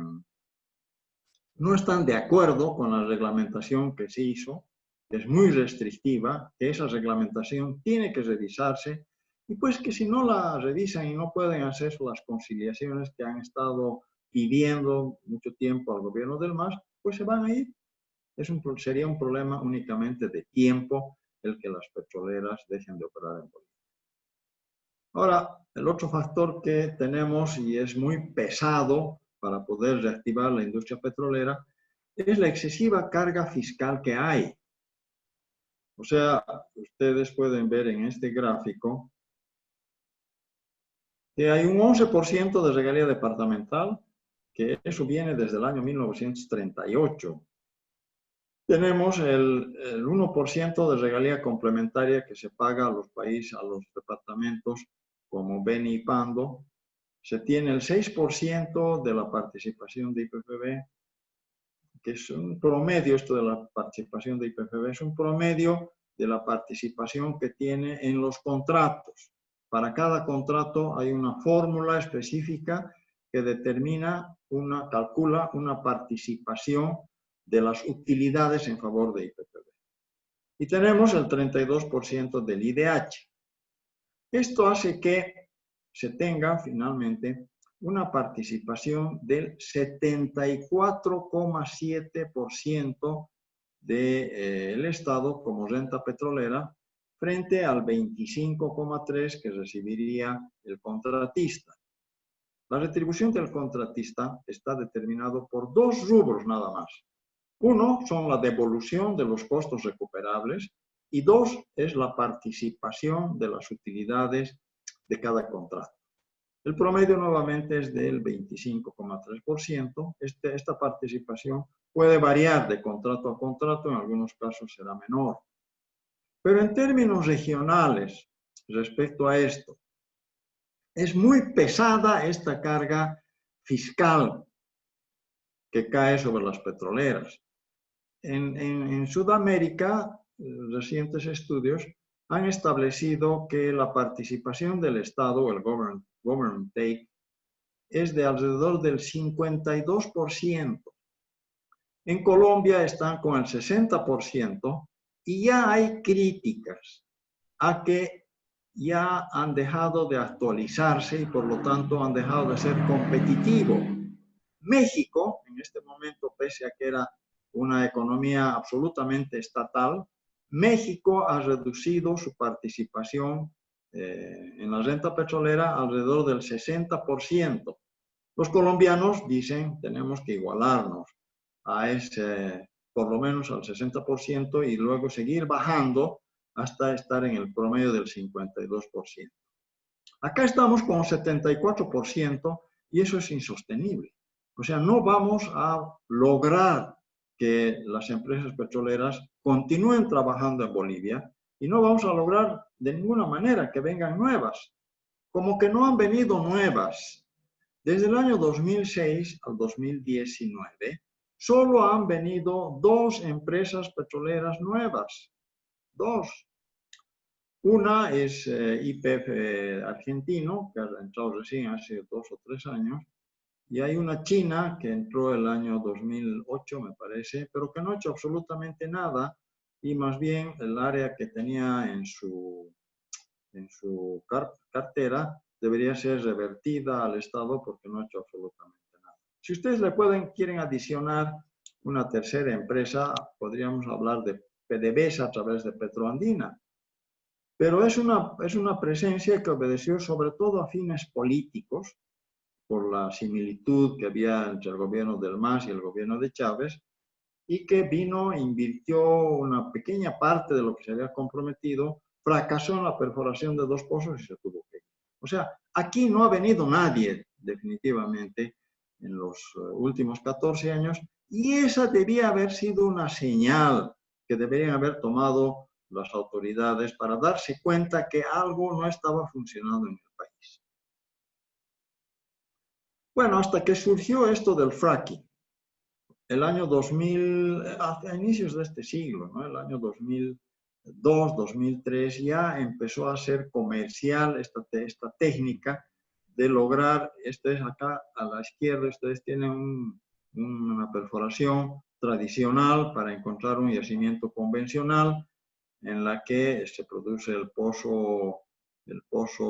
no están de acuerdo con la reglamentación que se hizo, que es muy restrictiva, que esa reglamentación tiene que revisarse, y pues que si no la revisan y no pueden hacer las conciliaciones que han estado pidiendo mucho tiempo al gobierno del MAS, pues se van a ir. Sería un problema únicamente de tiempo el que las petroleras dejen de operar en Bolivia. Ahora, el otro factor que tenemos y es muy pesado para poder reactivar la industria petrolera es la excesiva carga fiscal que hay. O sea, ustedes pueden ver en este gráfico que hay un 11% de regalía departamental, que eso viene desde el año 1938. Tenemos el 1% de regalía complementaria que se paga a los países, a los departamentos como Beni y Pando. Se tiene el 6% de la participación de IPFB, que es un promedio, esto de la participación de IPFB, es un promedio de la participación que tiene en los contratos. Para cada contrato hay una fórmula específica que determina, calcula una participación de las utilidades en favor de IPFB. Y tenemos el 32% del IDH. Esto hace que se tenga finalmente una participación del 74,7% del Estado como renta petrolera frente al 25,3% que recibiría el contratista. La retribución del contratista está determinado por dos rubros nada más. Uno son la devolución de los costos recuperables y dos es la participación de las utilidades de cada contrato. El promedio nuevamente es del 25,3%. Esta participación puede variar de contrato a contrato, en algunos casos será menor. Pero en términos regionales, respecto a esto, es muy pesada esta carga fiscal que cae sobre las petroleras. En Sudamérica, recientes estudios han establecido que la participación del Estado, el government take, es de alrededor del 52%. En Colombia están con el 60% y ya hay críticas a que ya han dejado de actualizarse y por lo tanto han dejado de ser competitivos México, en este momento, pese a que era una economía absolutamente estatal, México ha reducido su participación en la renta petrolera alrededor del 60%. Los colombianos dicen tenemos que igualarnos a ese, por lo menos al 60% y luego seguir bajando hasta estar en el promedio del 52%. Acá estamos con 74% y eso es insostenible. O sea, no vamos a lograr que las empresas petroleras continúen trabajando en Bolivia y no vamos a lograr de ninguna manera que vengan nuevas. Como que no han venido nuevas. Desde el año 2006 al 2019, solo han venido 2 empresas petroleras nuevas. 2. Una es YPF argentino, que ha entrado recién hace 2 o 3 años, y hay una china que entró el año 2008, me parece, pero que no ha hecho absolutamente nada, y más bien el área que tenía en su cartera debería ser revertida al Estado porque no ha hecho absolutamente nada. Si ustedes quieren adicionar una tercera empresa, podríamos hablar de PDVSA a través de Petroandina. Pero es una presencia que obedeció sobre todo a fines políticos, por la similitud que había entre el gobierno del MAS y el gobierno de Chávez, y que invirtió una pequeña parte de lo que se había comprometido, fracasó en la perforación de 2 pozos y se tuvo que ir. O sea, aquí no ha venido nadie, definitivamente, en los últimos 14 años, y esa debía haber sido una señal que deberían haber tomado las autoridades para darse cuenta que algo no estaba funcionando en el país. Bueno, hasta que surgió esto del fracking. El año 2000, a inicios de este siglo, ¿no? El año 2002, 2003, ya empezó a ser comercial esta técnica de lograr, esto es acá a la izquierda, ustedes tienen una perforación tradicional para encontrar un yacimiento convencional en la que se produce el pozo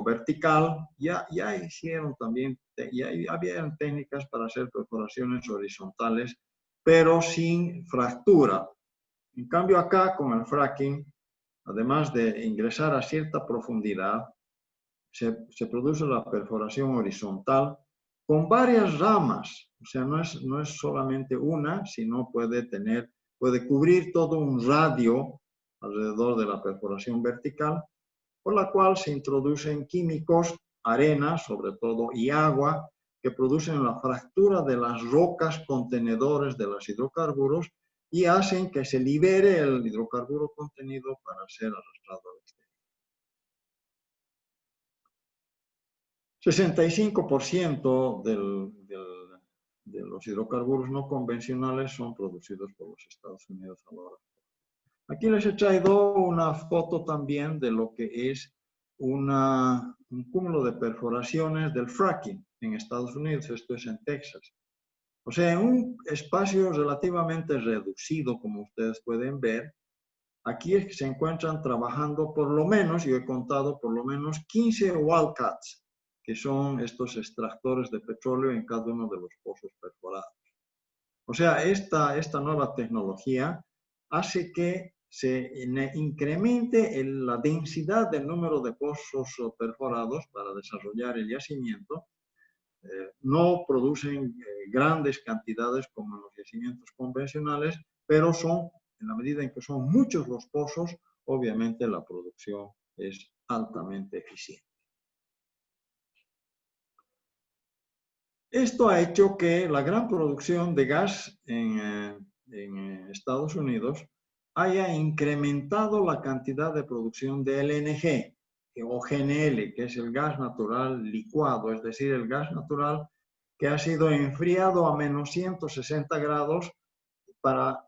vertical. Ya hicieron también, ya había técnicas para hacer perforaciones horizontales, pero sin fractura. En cambio acá con el fracking, además de ingresar a cierta profundidad, se produce la perforación horizontal con varias ramas. O sea, no es solamente una, sino puede cubrir todo un radio alrededor de la perforación vertical, por la cual se introducen químicos, arena sobre todo, y agua, que producen la fractura de las rocas contenedores de los hidrocarburos y hacen que se libere el hidrocarburo contenido para ser arrastrado al exterior. 65% de los hidrocarburos no convencionales son producidos por los Estados Unidos ahora. Aquí les he traído una foto también de lo que es un cúmulo de perforaciones del fracking en Estados Unidos. Esto es en Texas. O sea, en un espacio relativamente reducido, como ustedes pueden ver, aquí es que se encuentran trabajando por lo menos, yo he contado por lo menos 15 wildcats, que son estos extractores de petróleo en cada uno de los pozos perforados. O sea, esta nueva tecnología hace que se incremente la densidad del número de pozos perforados para desarrollar el yacimiento. No producen grandes cantidades como los yacimientos convencionales, pero en la medida en que son muchos los pozos, obviamente la producción es altamente eficiente. Esto ha hecho que la gran producción de gas en Estados Unidos haya incrementado la cantidad de producción de LNG o GNL, que es el gas natural licuado, es decir, el gas natural que ha sido enfriado a menos 160 grados para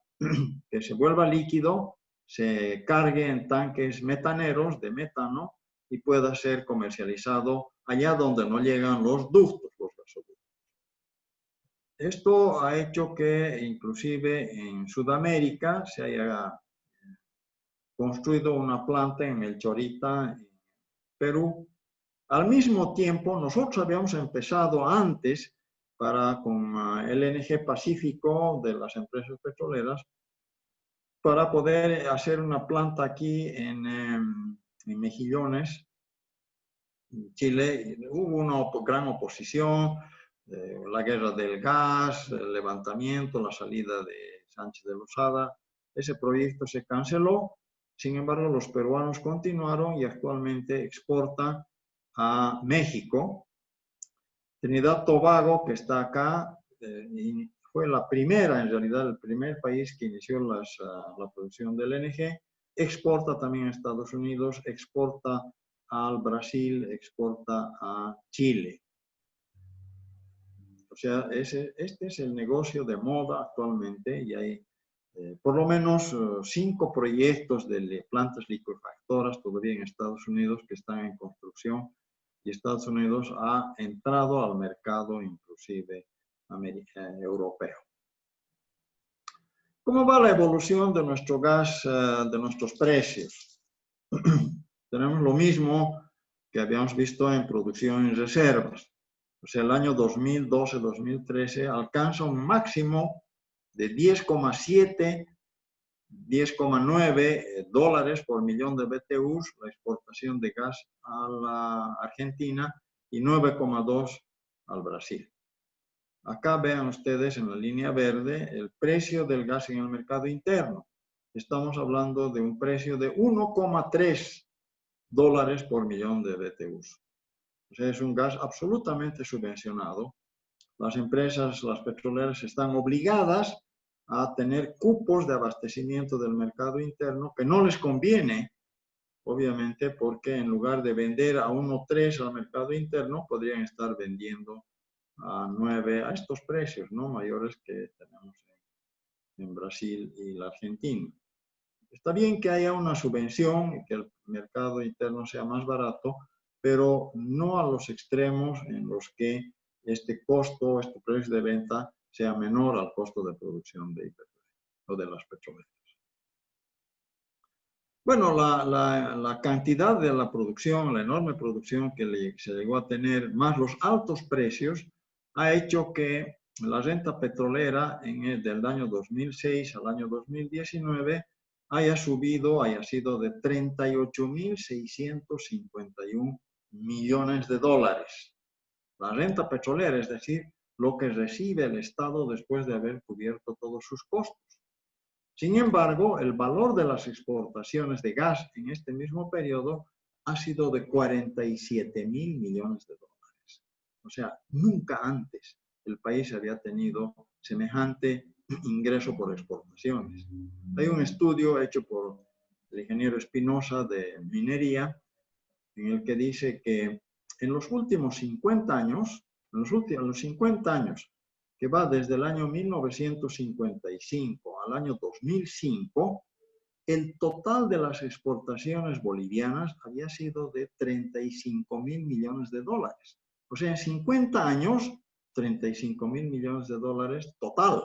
que se vuelva líquido, se cargue en tanques metaneros de metano y pueda ser comercializado allá donde no llegan los ductos, los gasoductos. Esto ha hecho que inclusive en Sudamérica se haya construido una planta en El Chorita, en Perú. Al mismo tiempo, nosotros habíamos empezado antes con LNG Pacífico de las empresas petroleras para poder hacer una planta aquí en Mejillones, Chile. Hubo una gran oposición, la guerra del gas, el levantamiento, la salida de Sánchez de Lozada. Ese proyecto se canceló. Sin embargo, los peruanos continuaron y actualmente exportan a México. Trinidad Tobago, que está acá, fue la primera, en realidad, el primer país que inició la producción del LNG. Exporta también a Estados Unidos, exporta al Brasil, exporta a Chile. O sea, este es el negocio de moda actualmente y hay por lo menos 5 proyectos de plantas liquefactoras todavía en Estados Unidos que están en construcción, y Estados Unidos ha entrado al mercado inclusive europeo. ¿Cómo va la evolución de nuestro gas, de nuestros precios? Tenemos lo mismo que habíamos visto en producción y reservas. O sea, el año 2012-2013 alcanza un máximo de 10,7, 10,9 dólares por millón de BTUs la exportación de gas a la Argentina y 9,2 al Brasil. Acá vean ustedes en la línea verde el precio del gas en el mercado interno. Estamos hablando de un precio de 1,3 dólares por millón de BTUs. O sea, es un gas absolutamente subvencionado. Las empresas, las petroleras, están obligadas a tener cupos de abastecimiento del mercado interno que no les conviene, obviamente, porque en lugar de vender a 1,3 al mercado interno, podrían estar vendiendo a 9 a estos precios, ¿no?, mayores que tenemos en Brasil y la Argentina. Está bien que haya una subvención y que el mercado interno sea más barato, pero no a los extremos en los que este costo, este precio de venta sea menor al costo de producción de o de las petroleras. Bueno, la cantidad de la producción, la enorme producción que se llegó a tener, más los altos precios, ha hecho que la renta petrolera del año 2006 al año 2019 haya sido de 38.651 millones de dólares. La renta petrolera, es decir, lo que recibe el Estado después de haber cubierto todos sus costos. Sin embargo, el valor de las exportaciones de gas en este mismo periodo ha sido de 47.000 millones de dólares. O sea, nunca antes el país había tenido semejante ingreso por exportaciones. Hay un estudio hecho por el ingeniero Espinosa de Minería, en el que dice que en los últimos 50 años, los 50 años, que va desde el año 1955 al año 2005, el total de las exportaciones bolivianas había sido de 35.000 millones de dólares. O sea, en 50 años, 35.000 millones de dólares total.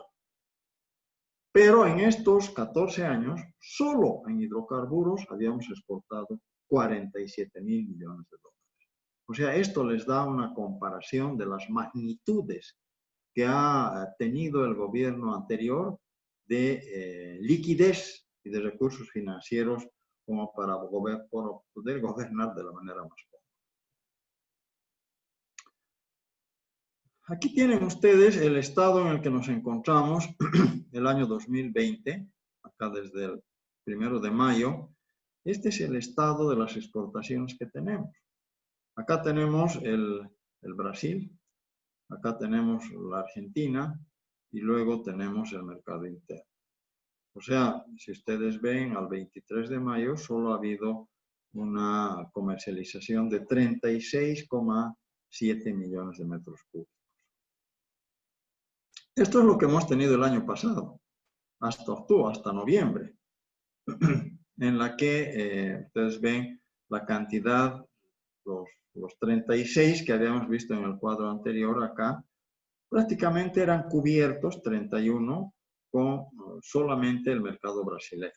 Pero en estos 14 años, solo en hidrocarburos habíamos exportado 47.000 millones de dólares. O sea, esto les da una comparación de las magnitudes que ha tenido el gobierno anterior de liquidez y de recursos financieros como para poder gobernar de la manera más cómoda. Aquí tienen ustedes el estado en el que nos encontramos el año 2020, acá desde el 1 de mayo. Este es el estado de las exportaciones que tenemos. Acá tenemos el Brasil, acá tenemos la Argentina y luego tenemos el mercado interno. O sea, si ustedes ven, al 23 de mayo solo ha habido una comercialización de 36,7 millones de metros cúbicos. Esto es lo que hemos tenido el año pasado, hasta noviembre, en la que ustedes ven la cantidad, los 36 que habíamos visto en el cuadro anterior acá, prácticamente eran cubiertos, 31, con solamente el mercado brasileño.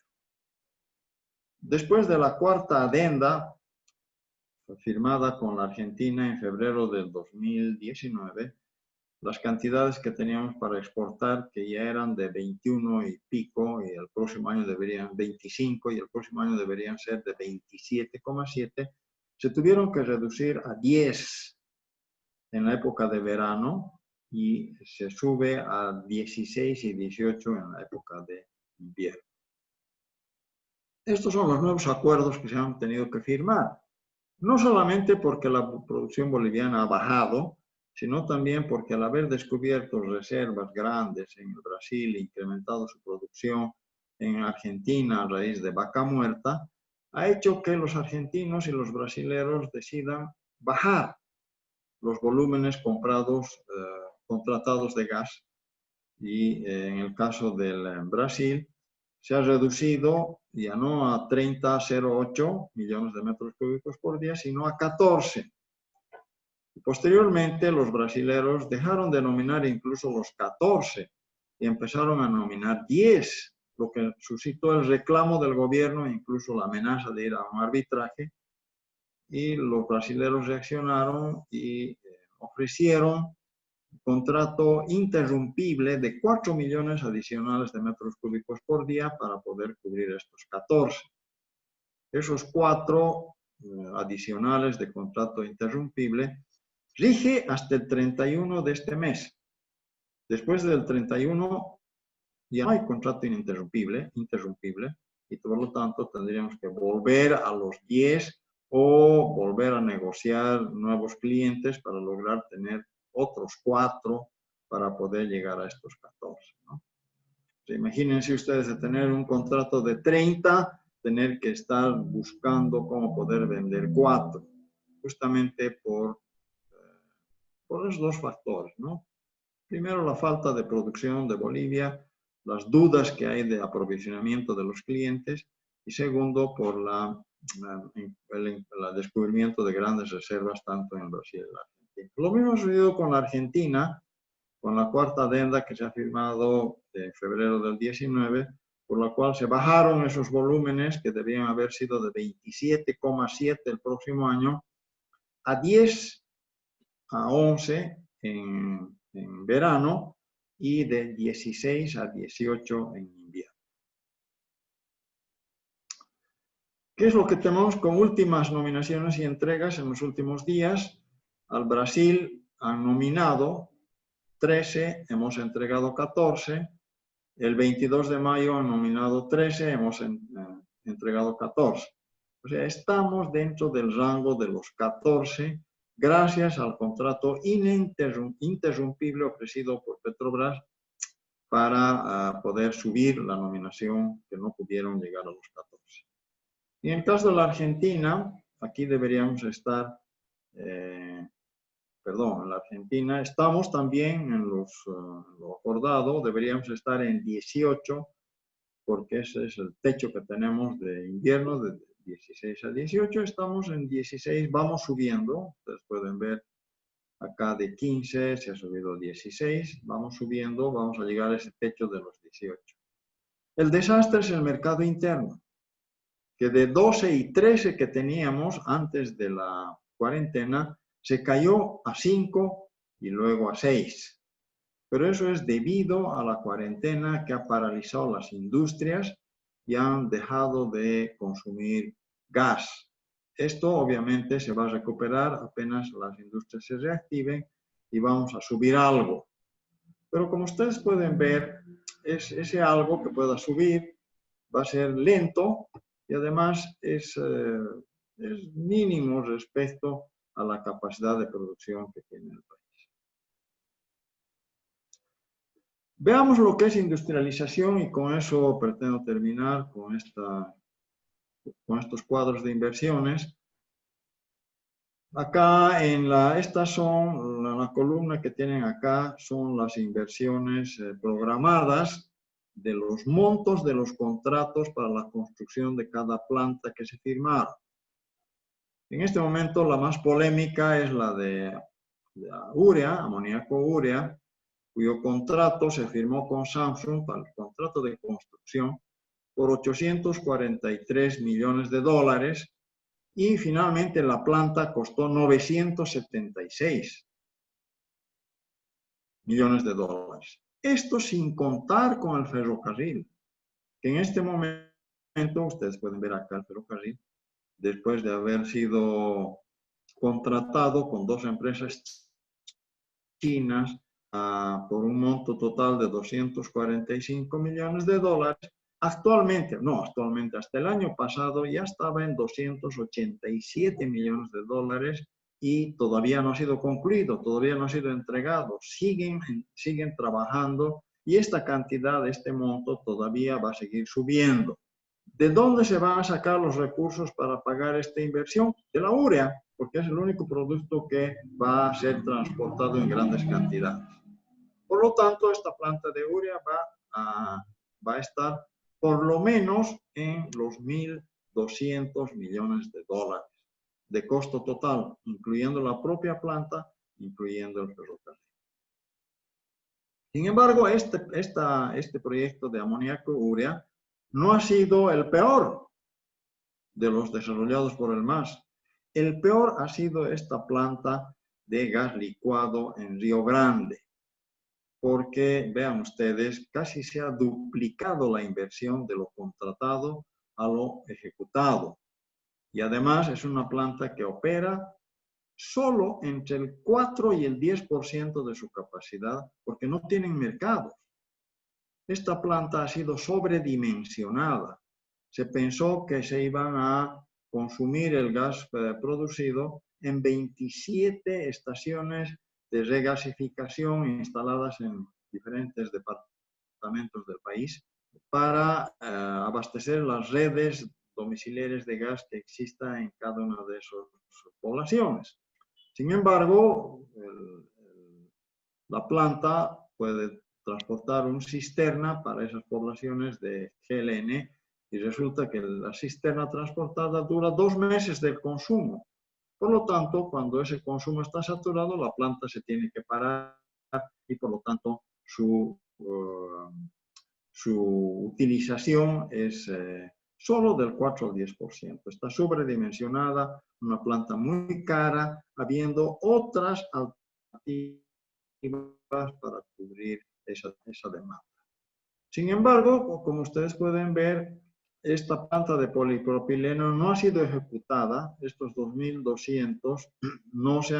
Después de la cuarta adenda, firmada con la Argentina en febrero del 2019, las cantidades que teníamos para exportar, que ya eran de 21 y pico, y el próximo año deberían 25, y el próximo año deberían ser de 27,7, se tuvieron que reducir a 10 en la época de verano y se sube a 16 y 18 en la época de invierno. Estos son los nuevos acuerdos que se han tenido que firmar, no solamente porque la producción boliviana ha bajado, sino también porque al haber descubierto reservas grandes en el Brasil e incrementado su producción en Argentina a raíz de vaca muerta, ha hecho que los argentinos y los brasileros decidan bajar los volúmenes contratados de gas. Y en el caso del Brasil, se ha reducido ya no a 30,08 millones de metros cúbicos por día, sino a 14. Y posteriormente, los brasileros dejaron de nominar incluso los 14 y empezaron a nominar 10, lo que suscitó el reclamo del gobierno e incluso la amenaza de ir a un arbitraje. Y los brasileros reaccionaron y ofrecieron un contrato interrumpible de 4 millones adicionales de metros cúbicos por día para poder cubrir estos 14. Esos 4 adicionales de contrato interrumpible rige hasta el 31 de este mes. Después del 31 ya no hay contrato interrumpible, y por lo tanto tendríamos que volver a los 10 o volver a negociar nuevos clientes para lograr tener otros 4 para poder llegar a estos 14, ¿no? Imagínense ustedes de tener un contrato de 30, tener que estar buscando cómo poder vender 4, justamente por esos dos factores, ¿no? Primero, la falta de producción de Bolivia, las dudas que hay de aprovisionamiento de los clientes, y segundo, por el descubrimiento de grandes reservas tanto en Brasil y en Argentina. Lo mismo ha sucedido con la Argentina, con la cuarta adenda que se ha firmado en febrero del 19, por la cual se bajaron esos volúmenes que debían haber sido de 27,7 el próximo año a 10, a 11 en verano y de 16 a 18 en invierno. ¿Qué es lo que tenemos con últimas nominaciones y entregas en los últimos días? Al Brasil han nominado 13, hemos entregado 14. El 22 de mayo han nominado 13, hemos entregado 14. O sea, estamos dentro del rango de los 14 gracias al contrato interrumpible ofrecido por Petrobras para poder subir la nominación, que no pudieron llegar a los 14. Y en el caso de la Argentina, aquí deberíamos estar, en la Argentina estamos también en lo acordado, deberíamos estar en 18, porque ese es el techo que tenemos de invierno, de 16 a 18, estamos en 16, vamos subiendo, ustedes pueden ver acá de 15, se ha subido a 16, vamos subiendo, vamos a llegar a ese techo de los 18. El desastre es el mercado interno, que de 12 y 13 que teníamos antes de la cuarentena, se cayó a 5 y luego a 6. Pero eso es debido a la cuarentena que ha paralizado las industrias y han dejado de consumir gas. Esto obviamente se va a recuperar apenas las industrias se reactiven y vamos a subir algo. Pero como ustedes pueden ver, ese algo que pueda subir va a ser lento y además es mínimo respecto a la capacidad de producción que tiene el país. Veamos lo que es industrialización y con eso pretendo terminar con estos cuadros de inversiones. Acá estas son, la columna que tienen acá son las inversiones programadas de los montos de los contratos para la construcción de cada planta que se firmaron. En este momento la más polémica es la de urea, amoníaco urea, cuyo contrato se firmó con Samsung para el contrato de construcción por 843 millones de dólares y finalmente la planta costó 976. millones de dólares. Esto sin contar con el ferrocarril, que en este momento, ustedes pueden ver acá el ferrocarril, después de haber sido contratado con 2 empresas chinas por un monto total de 245 millones de dólares. Actualmente, hasta el año pasado ya estaba en 287 millones de dólares y todavía no ha sido concluido, todavía no ha sido entregado. Siguen trabajando y esta cantidad, este monto todavía va a seguir subiendo. ¿De dónde se van a sacar los recursos para pagar esta inversión? De la urea, porque es el único producto que va a ser transportado en grandes cantidades. Por lo tanto, esta planta de urea va a estar por lo menos en los 1.200 millones de dólares de costo total, incluyendo la propia planta, incluyendo el ferrocarril. Sin embargo, este proyecto de amoníaco urea no ha sido el peor de los desarrollados por el MAS. El peor ha sido esta planta de gas licuado en Río Grande, porque, vean ustedes, casi se ha duplicado la inversión de lo contratado a lo ejecutado. Y además es una planta que opera solo entre el 4 y el 10% de su capacidad, porque no tienen mercados. Esta planta ha sido sobredimensionada. Se pensó que se iban a consumir el gas producido en 27 estaciones de regasificación instaladas en diferentes departamentos del país para abastecer las redes domiciliares de gas que exista en cada una de esas poblaciones. Sin embargo, la planta puede transportar una cisterna para esas poblaciones de GLN y resulta que la cisterna transportada dura 2 meses del consumo. Por lo tanto, cuando ese consumo está saturado, la planta se tiene que parar y por lo tanto su utilización es solo del 4 al 10%. Está sobredimensionada, una planta muy cara, habiendo otras alternativas para cubrir esa demanda. Sin embargo, como ustedes pueden ver, esta planta de polipropileno no ha sido ejecutada. Estos 2.200 no se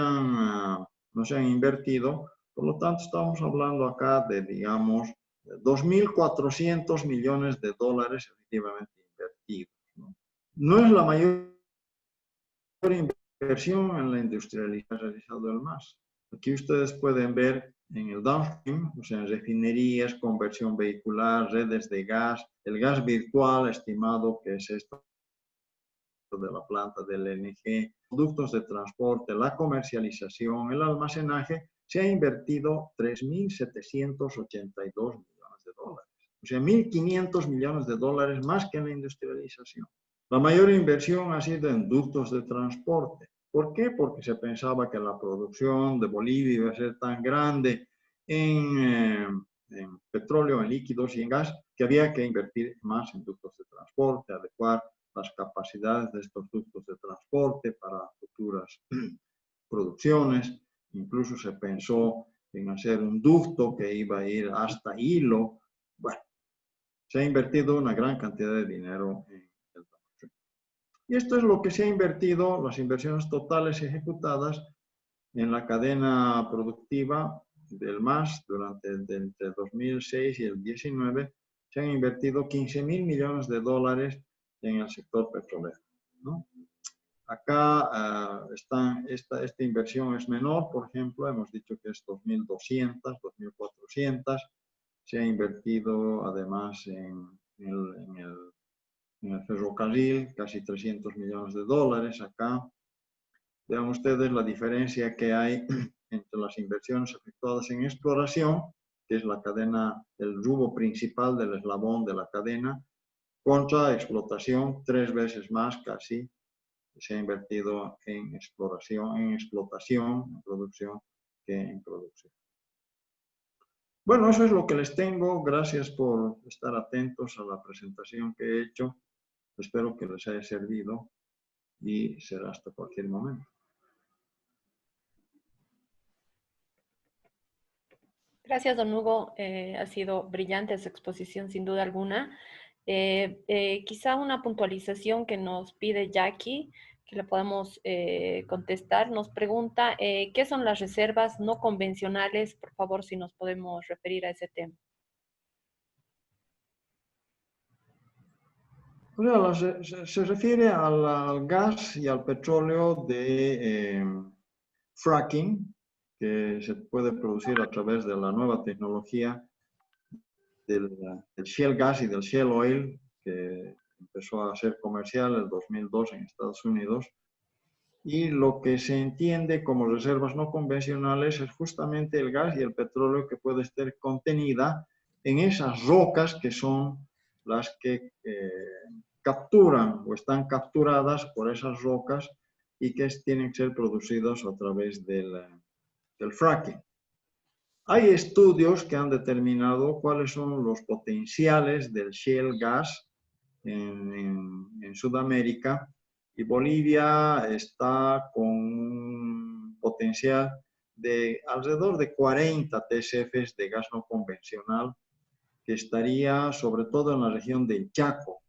han invertido. Por lo tanto, estamos hablando acá de, digamos, 2.400 millones de dólares efectivamente invertidos. No es la mayor inversión en la industrialización realizada del MAS. Aquí ustedes pueden ver en el downstream, o sea, en refinerías, conversión vehicular, redes de gas, el gas virtual estimado que es esto de la planta del LNG, productos de transporte, la comercialización, el almacenaje, se ha invertido 3.782 millones de dólares. O sea, 1.500 millones de dólares más que en la industrialización. La mayor inversión ha sido en ductos de transporte. ¿Por qué? Porque se pensaba que la producción de Bolivia iba a ser tan grande en petróleo, en líquidos y en gas, que había que invertir más en ductos de transporte, adecuar las capacidades de estos ductos de transporte para futuras producciones. Incluso se pensó en hacer un ducto que iba a ir hasta Hilo. Bueno, se ha invertido una gran cantidad de dinero en el downstream. Y esto es lo que se ha invertido, las inversiones totales ejecutadas en la cadena productiva del MAS durante entre 2006 y el 2019. Se han invertido 15.000 millones de dólares en el sector petrolero, ¿no? Acá esta inversión es menor, por ejemplo, hemos dicho que es 2.200, 2.400. Se ha invertido además en el ferrocarril, casi 300 millones de dólares acá. Vean ustedes la diferencia que hay entre las inversiones efectuadas en exploración, que es la cadena, el rubro principal del eslabón de la cadena, contra explotación, 3 veces más casi se ha invertido en exploración, en explotación, en producción, que en producción. Bueno, eso es lo que les tengo. Gracias por estar atentos a la presentación que he hecho. Espero que les haya servido y será hasta cualquier momento. Gracias, don Hugo. Ha sido brillante su exposición, sin duda alguna. Quizá una puntualización que nos pide Jackie, que le podemos contestar. Nos pregunta, ¿qué son las reservas no convencionales? Por favor, si nos podemos referir a ese tema. Bueno, se refiere al gas y al petróleo de fracking, que se puede producir a través de la nueva tecnología del shale gas y del shale oil, que empezó a ser comercial en 2002 en Estados Unidos. Y lo que se entiende como reservas no convencionales es justamente el gas y el petróleo que puede estar contenida en esas rocas que son las que capturan o están capturadas por esas rocas y que tienen que ser producidos a través del fracking. Hay estudios que han determinado cuáles son los potenciales del shale gas en Sudamérica, y Bolivia está con un potencial de alrededor de 40 TCFs de gas no convencional, que estaría sobre todo en la región del Chaco.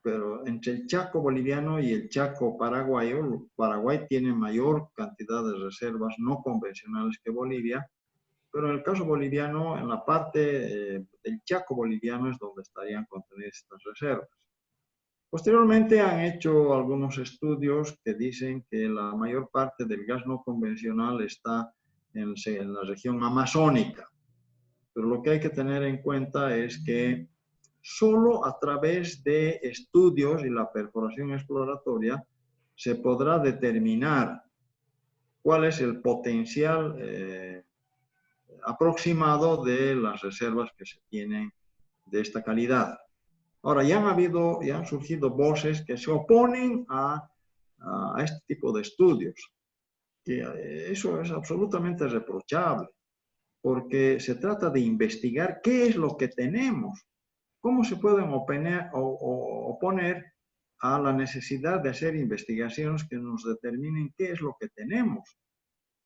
Pero entre el Chaco boliviano y el Chaco paraguayo, Paraguay tiene mayor cantidad de reservas no convencionales que Bolivia, pero en el caso boliviano, en la parte del Chaco boliviano es donde estarían contenidas estas reservas. Posteriormente han hecho algunos estudios que dicen que la mayor parte del gas no convencional está en la región amazónica, pero lo que hay que tener en cuenta es que solo a través de estudios y la perforación exploratoria se podrá determinar cuál es el potencial aproximado de las reservas que se tienen de esta calidad. Ahora, ya han surgido voces que se oponen a este tipo de estudios, que eso es absolutamente reprochable, porque se trata de investigar qué es lo que tenemos. ¿Cómo se pueden oponer a la necesidad de hacer investigaciones que nos determinen qué es lo que tenemos?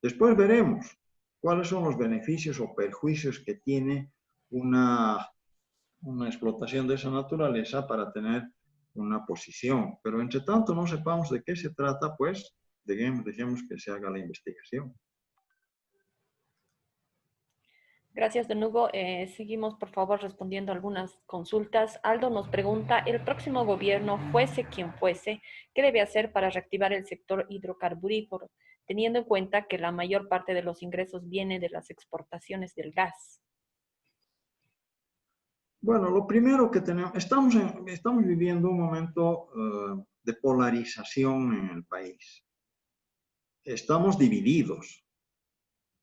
Después veremos cuáles son los beneficios o perjuicios que tiene una explotación de esa naturaleza para tener una posición. Pero entre tanto no sepamos de qué se trata, pues dejemos que se haga la investigación. Gracias, don Hugo. Seguimos, por favor, respondiendo algunas consultas. Aldo nos pregunta, el próximo gobierno, fuese quien fuese, ¿qué debe hacer para reactivar el sector hidrocarburífero, teniendo en cuenta que la mayor parte de los ingresos viene de las exportaciones del gas? Bueno, lo primero que tenemos, estamos viviendo un momento de polarización en el país. Estamos divididos.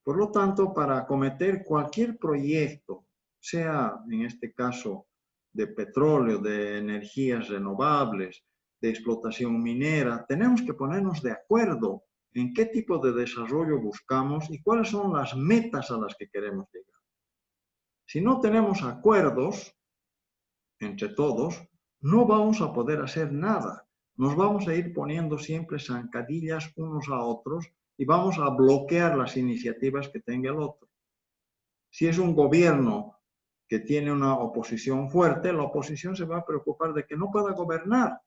Por lo tanto, para acometer cualquier proyecto, sea en este caso de petróleo, de energías renovables, de explotación minera, tenemos que ponernos de acuerdo en qué tipo de desarrollo buscamos y cuáles son las metas a las que queremos llegar. Si no tenemos acuerdos entre todos, no vamos a poder hacer nada. Nos vamos a ir poniendo siempre zancadillas unos a otros y vamos a bloquear las iniciativas que tenga el otro. Si es un gobierno que tiene una oposición fuerte, la oposición se va a preocupar de que no pueda gobernar.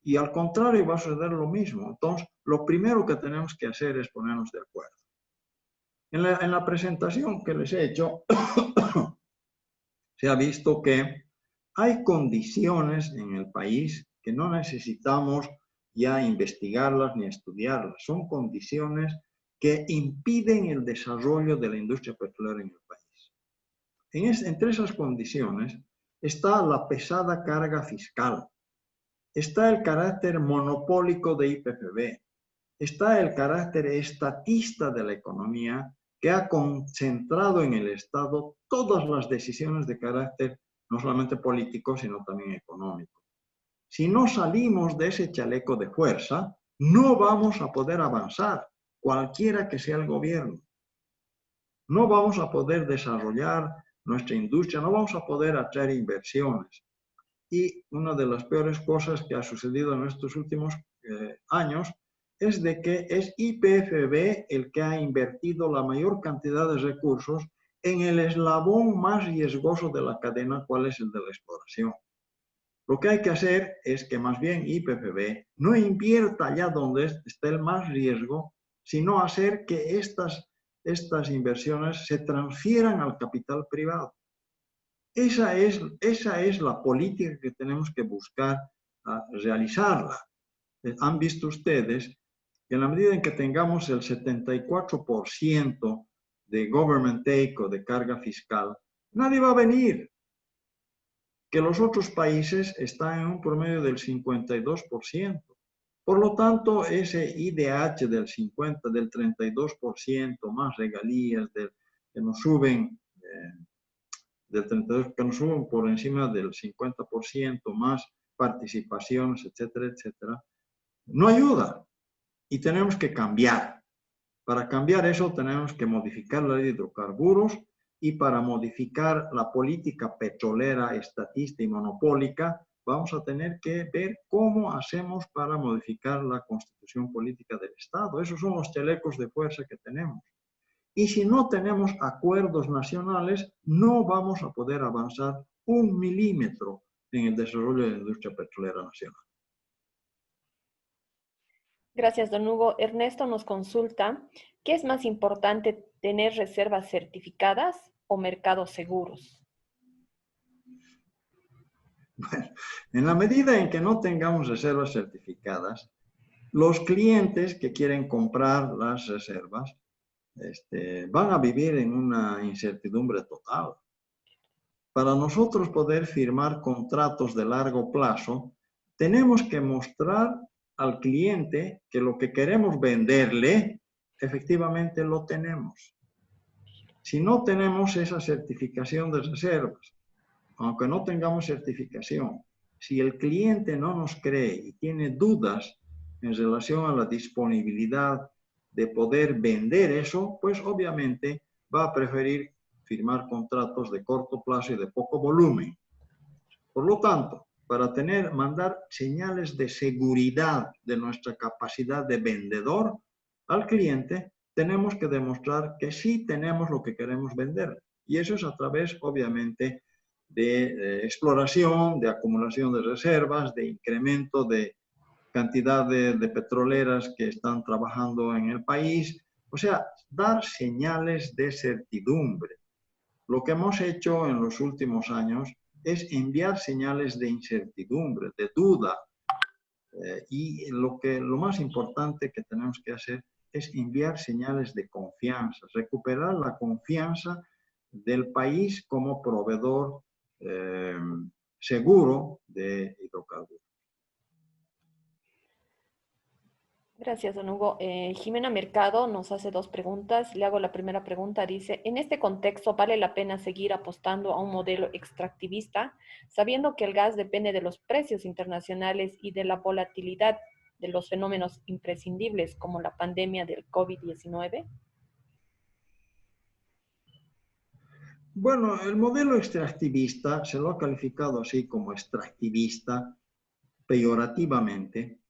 Y al contrario va a suceder lo mismo. Entonces, lo primero que tenemos que hacer es ponernos de acuerdo. En la presentación que les he hecho, se ha visto que hay condiciones en el país que no necesitamos ya investigarlas ni estudiarlas. Son condiciones que impiden el desarrollo de la industria petrolera en el país. Entre esas condiciones está la pesada carga fiscal, está el carácter monopólico de YPFB, está el carácter estatista de la economía que ha concentrado en el Estado todas las decisiones de carácter no solamente político, sino también económico. Si no salimos de ese chaleco de fuerza, no vamos a poder avanzar, cualquiera que sea el gobierno. No vamos a poder desarrollar nuestra industria, no vamos a poder atraer inversiones. Y una de las peores cosas que ha sucedido en estos últimos años es de que es YPFB el que ha invertido la mayor cantidad de recursos en el eslabón más riesgoso de la cadena, ¿cuál es el de la exploración? Lo que hay que hacer es que más bien YPFB no invierta allá donde está el más riesgo, sino hacer que estas inversiones se transfieran al capital privado. Esa es la política que tenemos que buscar realizarla. Han visto ustedes que en la medida en que tengamos el 74% de government take o de carga fiscal, nadie va a venir. Que los otros países están en un promedio del 52%. Por lo tanto, ese IDH del 32% más regalías que nos suben del 32%, que nos suben por encima del 50% más participaciones, etcétera, etcétera, no ayuda y tenemos que cambiar. Para cambiar eso tenemos que modificar la ley de hidrocarburos y para modificar la política petrolera, estatista y monopólica, vamos a tener que ver cómo hacemos para modificar la constitución política del Estado. Esos son los chalecos de fuerza que tenemos. Y si no tenemos acuerdos nacionales, no vamos a poder avanzar 1 milímetro en el desarrollo de la industria petrolera nacional. Gracias, don Hugo. Ernesto nos consulta, ¿qué es más importante, tener reservas certificadas o mercados seguros? Bueno, en la medida en que no tengamos reservas certificadas, los clientes que quieren comprar las reservas van a vivir en una incertidumbre total. Para nosotros poder firmar contratos de largo plazo, tenemos que mostrar al cliente que lo que queremos venderle, efectivamente lo tenemos. Si no tenemos esa certificación de reservas, aunque no tengamos certificación, si el cliente no nos cree y tiene dudas en relación a la disponibilidad de poder vender eso, pues obviamente va a preferir firmar contratos de corto plazo y de poco volumen. Por lo tanto, para mandar señales de seguridad de nuestra capacidad de vendedor al cliente, tenemos que demostrar que sí tenemos lo que queremos vender. Y eso es a través, obviamente, de exploración, de acumulación de reservas, de incremento de cantidad de petroleras que están trabajando en el país. O sea, dar señales de certidumbre. Lo que hemos hecho en los últimos años es enviar señales de incertidumbre, de duda. Y lo más importante que tenemos que hacer es enviar señales de confianza, recuperar la confianza del país como proveedor seguro de hidrocarburos. Gracias, don Hugo. Jimena Mercado nos hace 2 preguntas. Le hago la primera pregunta. Dice, ¿en este contexto vale la pena seguir apostando a un modelo extractivista, sabiendo que el gas depende de los precios internacionales y de la volatilidad de los fenómenos imprescindibles como la pandemia del COVID-19? Bueno, el modelo extractivista se lo ha calificado así como extractivista peyorativamente,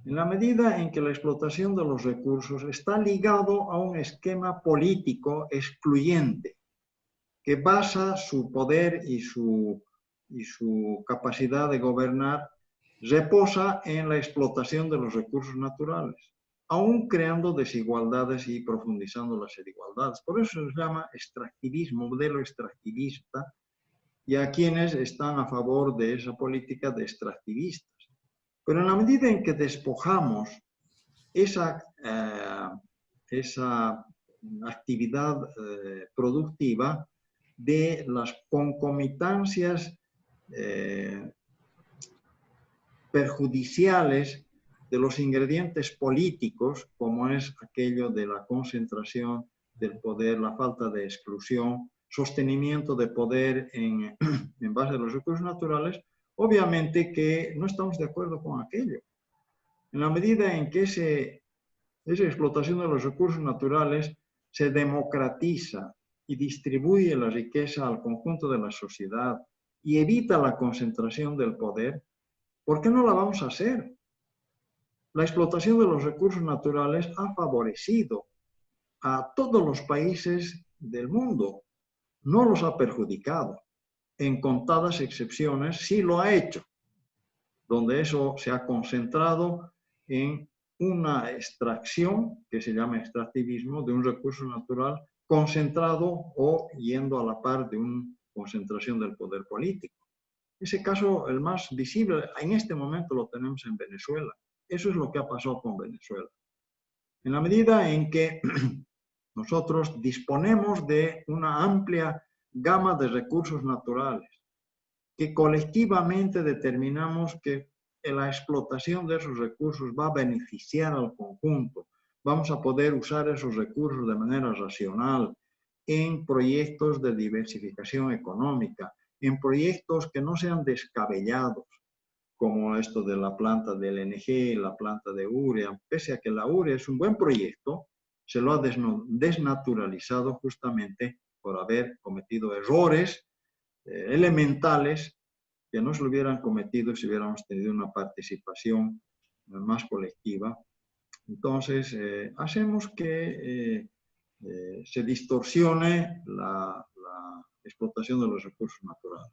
en la medida en que la explotación de los recursos está ligado a un esquema político excluyente que basa su poder y su capacidad de gobernar reposa en la explotación de los recursos naturales, aún creando desigualdades y profundizando las desigualdades. Por eso se llama extractivismo, modelo extractivista, y a quienes están a favor de esa política de extractivistas. Pero en la medida en que despojamos esa actividad productiva de las concomitancias perjudiciales de los ingredientes políticos, como es aquello de la concentración del poder, la falta de exclusión, sostenimiento de poder en base a los recursos naturales, obviamente que no estamos de acuerdo con aquello. En la medida en que esa explotación de los recursos naturales se democratiza y distribuye la riqueza al conjunto de la sociedad y evita la concentración del poder, ¿por qué no la vamos a hacer? La explotación de los recursos naturales ha favorecido a todos los países del mundo. no los ha perjudicado. En contadas excepciones sí lo ha hecho, donde eso se ha concentrado en una extracción, que se llama extractivismo, de un recurso natural concentrado o yendo a la par de una concentración del poder político. Ese caso, el más visible, en este momento lo tenemos en Venezuela. Eso es lo que ha pasado con Venezuela. En la medida en que nosotros disponemos de una amplia gama de recursos naturales, que colectivamente determinamos que la explotación de esos recursos va a beneficiar al conjunto, vamos a poder usar esos recursos de manera racional en proyectos de diversificación económica, en proyectos que no sean descabellados, como esto de la planta del LNG, la planta de urea. Pese a que la urea es un buen proyecto, se lo ha desnaturalizado justamente por haber cometido errores elementales que no se lo hubieran cometido si hubiéramos tenido una participación más colectiva. Entonces, hacemos que se distorsione la explotación de los recursos naturales.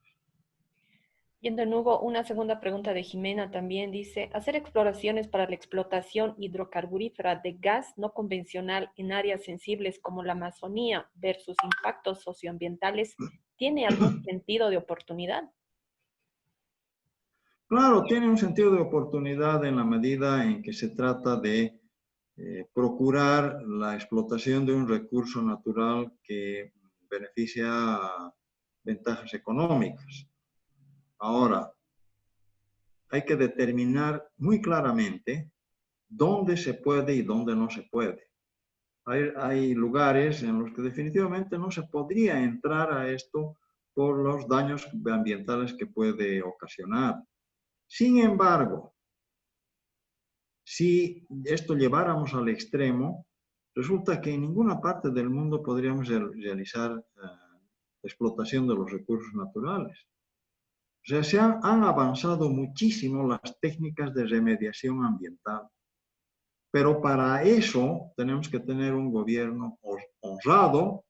Yendo en Hugo, una segunda pregunta de Jimena también dice, hacer exploraciones para la explotación hidrocarburífera de gas no convencional en áreas sensibles como la Amazonía versus impactos socioambientales, ¿tiene algún sentido de oportunidad? Claro, tiene un sentido de oportunidad en la medida en que se trata de procurar la explotación de un recurso natural que beneficia ventajas económicas. Ahora, hay que determinar muy claramente dónde se puede y dónde no se puede. Hay lugares en los que definitivamente no se podría entrar a esto por los daños ambientales que puede ocasionar. Sin embargo, si esto lleváramos al extremo, resulta que en ninguna parte del mundo podríamos realizar explotación de los recursos naturales. O sea, han avanzado muchísimo las técnicas de remediación ambiental. Pero para eso tenemos que tener un gobierno honrado,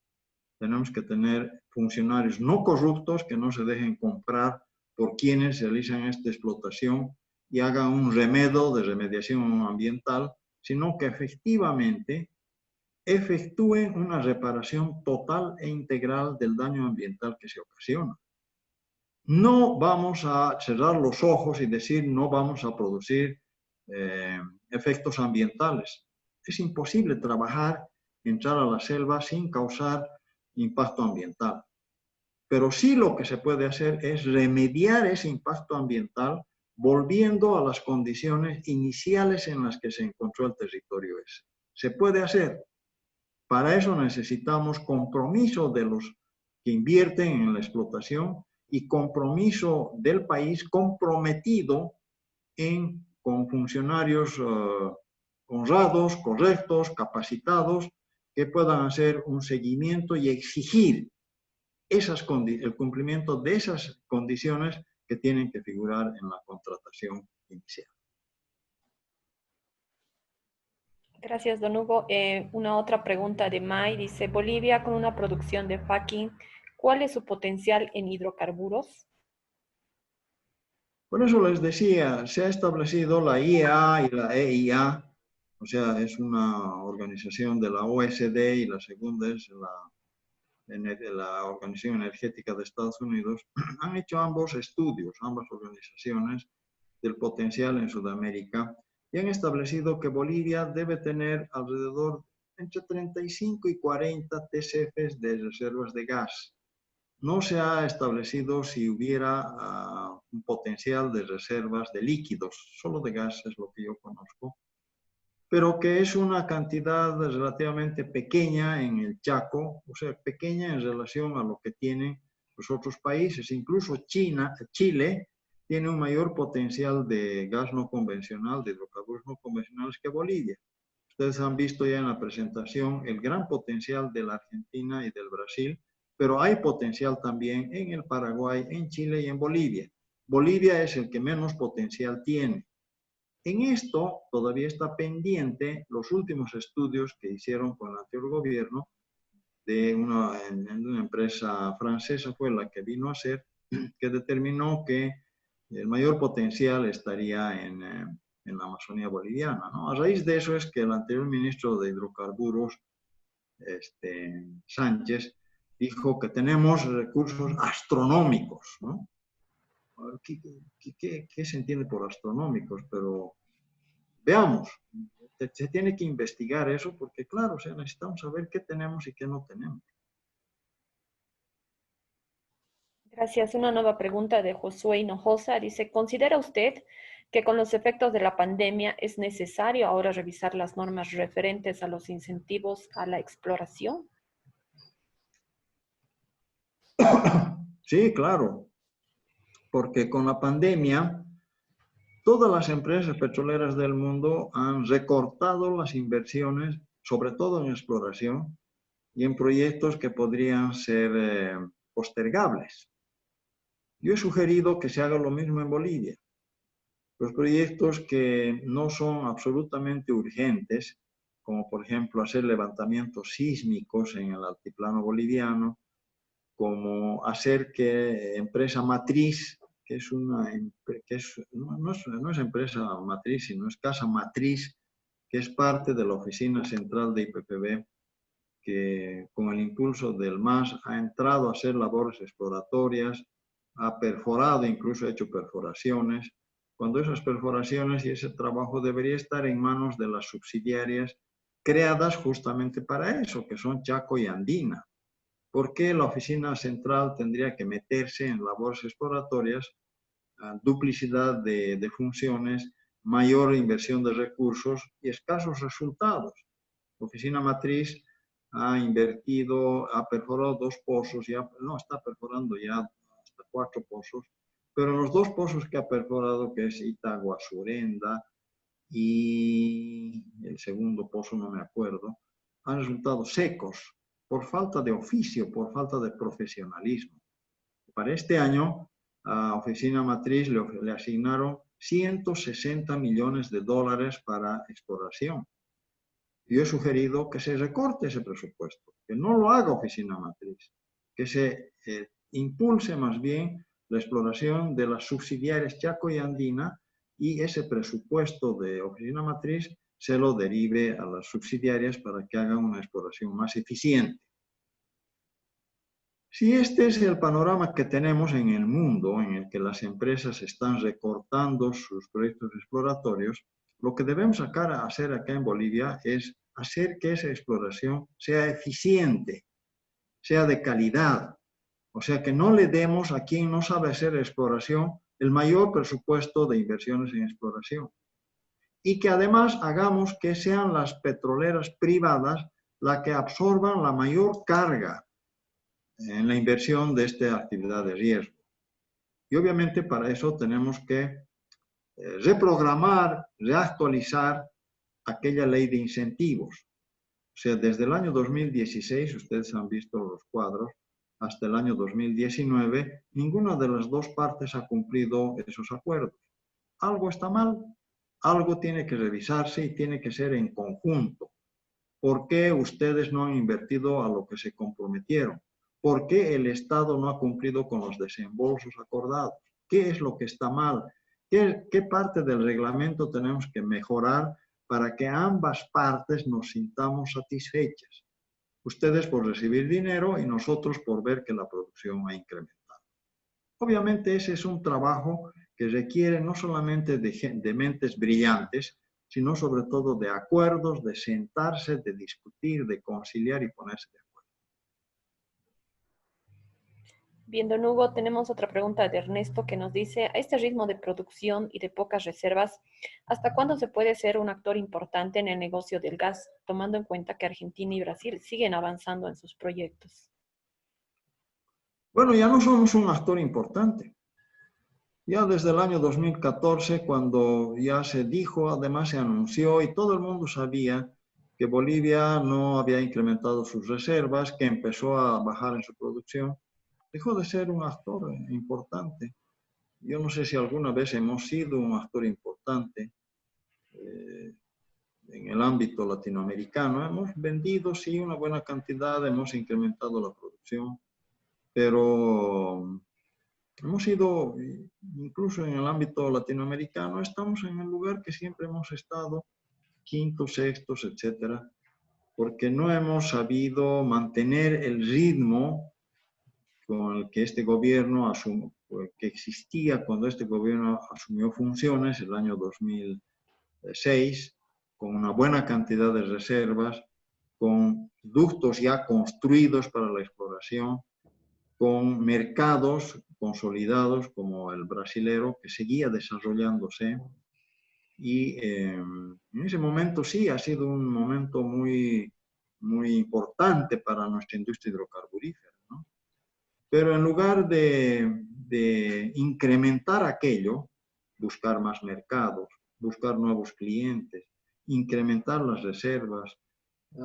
tenemos que tener funcionarios no corruptos que no se dejen comprar por quienes realizan esta explotación y hagan un remedio de remediación ambiental, sino que efectivamente efectúen una reparación total e integral del daño ambiental que se ocasiona. No vamos a cerrar los ojos y decir no vamos a producir efectos ambientales. Es imposible trabajar, entrar a la selva sin causar impacto ambiental. Pero sí lo que se puede hacer es remediar ese impacto ambiental volviendo a las condiciones iniciales en las que se encontró el territorio ese. Se puede hacer. Para eso necesitamos compromiso de los que invierten en la explotación y compromiso del país comprometido con funcionarios honrados, correctos, capacitados, que puedan hacer un seguimiento y exigir el cumplimiento de esas condiciones que tienen que figurar en la contratación inicial. Gracias, don Hugo. Una otra pregunta de May dice, Bolivia con una producción de fracking, ¿cuál es su potencial en hidrocarburos? Por eso les decía, se ha establecido la IEA y la EIA, o sea, es una organización de la OSD y la segunda es la Organización Energética de Estados Unidos. Han hecho ambos estudios, ambas organizaciones, del potencial en Sudamérica y han establecido que Bolivia debe tener alrededor entre 35 y 40 TCFs de reservas de gas. No se ha establecido si hubiera un potencial de reservas de líquidos, solo de gas es lo que yo conozco, pero que es una cantidad relativamente pequeña en el Chaco, o sea, pequeña en relación a lo que tienen los otros países. Incluso Chile tiene un mayor potencial de gas no convencional, de hidrocarburos no convencionales que Bolivia. Ustedes han visto ya en la presentación el gran potencial de la Argentina y del Brasil, pero hay potencial también en el Paraguay, en Chile y en Bolivia. Bolivia es el que menos potencial tiene. En esto todavía está pendiente los últimos estudios que hicieron con el anterior gobierno en una empresa francesa fue la que vino a ser, que determinó que el mayor potencial estaría en la Amazonía boliviana, ¿no? A raíz de eso es que el anterior ministro de Hidrocarburos, Sánchez, dijo que tenemos recursos astronómicos, ¿no? ¿Qué se entiende por astronómicos? Pero veamos, se tiene que investigar eso porque, claro, o sea, necesitamos saber qué tenemos y qué no tenemos. Gracias. Una nueva pregunta de Josué Hinojosa. Dice, ¿considera usted que con los efectos de la pandemia es necesario ahora revisar las normas referentes a los incentivos a la exploración? Sí, claro, porque con la pandemia todas las empresas petroleras del mundo han recortado las inversiones, sobre todo en exploración y en proyectos que podrían ser postergables. Yo he sugerido que se haga lo mismo en Bolivia. Los proyectos que no son absolutamente urgentes, como por ejemplo hacer levantamientos sísmicos en el altiplano boliviano, como hacer que empresa matriz, que es no es empresa matriz, sino es casa matriz, que es parte de la oficina central de IPPB, que con el impulso del MAS ha entrado a hacer labores exploratorias, ha perforado, incluso ha hecho perforaciones, cuando esas perforaciones y ese trabajo debería estar en manos de las subsidiarias creadas justamente para eso, que son Chaco y Andina. ¿Por qué la oficina central tendría que meterse en labores exploratorias, duplicidad de funciones, mayor inversión de recursos y escasos resultados? La oficina matriz ha invertido, ha perforado 2 pozos, no, está perforando ya hasta 4 pozos, pero los 2 pozos que ha perforado, que es Itaguasurenda y el segundo pozo no me acuerdo, han resultado secos por falta de oficio, por falta de profesionalismo. Para este año, a Oficina Matriz le asignaron 160 millones de dólares para exploración. Yo he sugerido que se recorte ese presupuesto, que no lo haga Oficina Matriz, que se impulse más bien la exploración de las subsidiarias Chaco y Andina y ese presupuesto de Oficina Matriz se lo derive a las subsidiarias para que hagan una exploración más eficiente. Si este es el panorama que tenemos en el mundo, en el que las empresas están recortando sus proyectos exploratorios, lo que debemos hacer acá en Bolivia es hacer que esa exploración sea eficiente, sea de calidad. O sea, que no le demos a quien no sabe hacer exploración el mayor presupuesto de inversiones en exploración. Y que además hagamos que sean las petroleras privadas las que absorban la mayor carga en la inversión de esta actividad de riesgo. Y obviamente para eso tenemos que reprogramar, reactualizar aquella ley de incentivos. O sea, desde el año 2016, ustedes han visto los cuadros, hasta el año 2019, ninguna de las dos partes ha cumplido esos acuerdos. Algo está mal, algo tiene que revisarse y tiene que ser en conjunto. ¿Por qué ustedes no han invertido a lo que se comprometieron? ¿Por qué el Estado no ha cumplido con los desembolsos acordados? ¿Qué es lo que está mal? ¿Qué parte del reglamento tenemos que mejorar para que ambas partes nos sintamos satisfechas? Ustedes por recibir dinero y nosotros por ver que la producción ha incrementado. Obviamente ese es un trabajo que requiere no solamente de mentes brillantes, sino sobre todo de acuerdos, de sentarse, de discutir, de conciliar y ponerse de acuerdo. Bien, don Hugo, tenemos otra pregunta de Ernesto que nos dice, a este ritmo de producción y de pocas reservas, ¿hasta cuándo se puede ser un actor importante en el negocio del gas, tomando en cuenta que Argentina y Brasil siguen avanzando en sus proyectos? Bueno, ya no somos un actor importante. Ya desde el año 2014, cuando ya se dijo, además se anunció y todo el mundo sabía que Bolivia no había incrementado sus reservas, que empezó a bajar en su producción, dejó de ser un actor importante. Yo no sé si alguna vez hemos sido un actor importante. en el ámbito latinoamericano. Hemos vendido, sí, una buena cantidad, hemos incrementado la producción, pero hemos ido, incluso en el ámbito latinoamericano, estamos en el lugar que siempre hemos estado, quintos, sextos, etcétera, porque no hemos sabido mantener el ritmo con el que este gobierno que existía cuando este gobierno asumió funciones el año 2006, con una buena cantidad de reservas, con ductos ya construidos para la exploración, con mercados consolidados como el brasilero, que seguía desarrollándose. Y en ese momento sí ha sido un momento muy, muy importante para nuestra industria hidrocarburífera, ¿no? Pero en lugar de incrementar aquello, buscar más mercados, buscar nuevos clientes, incrementar las reservas,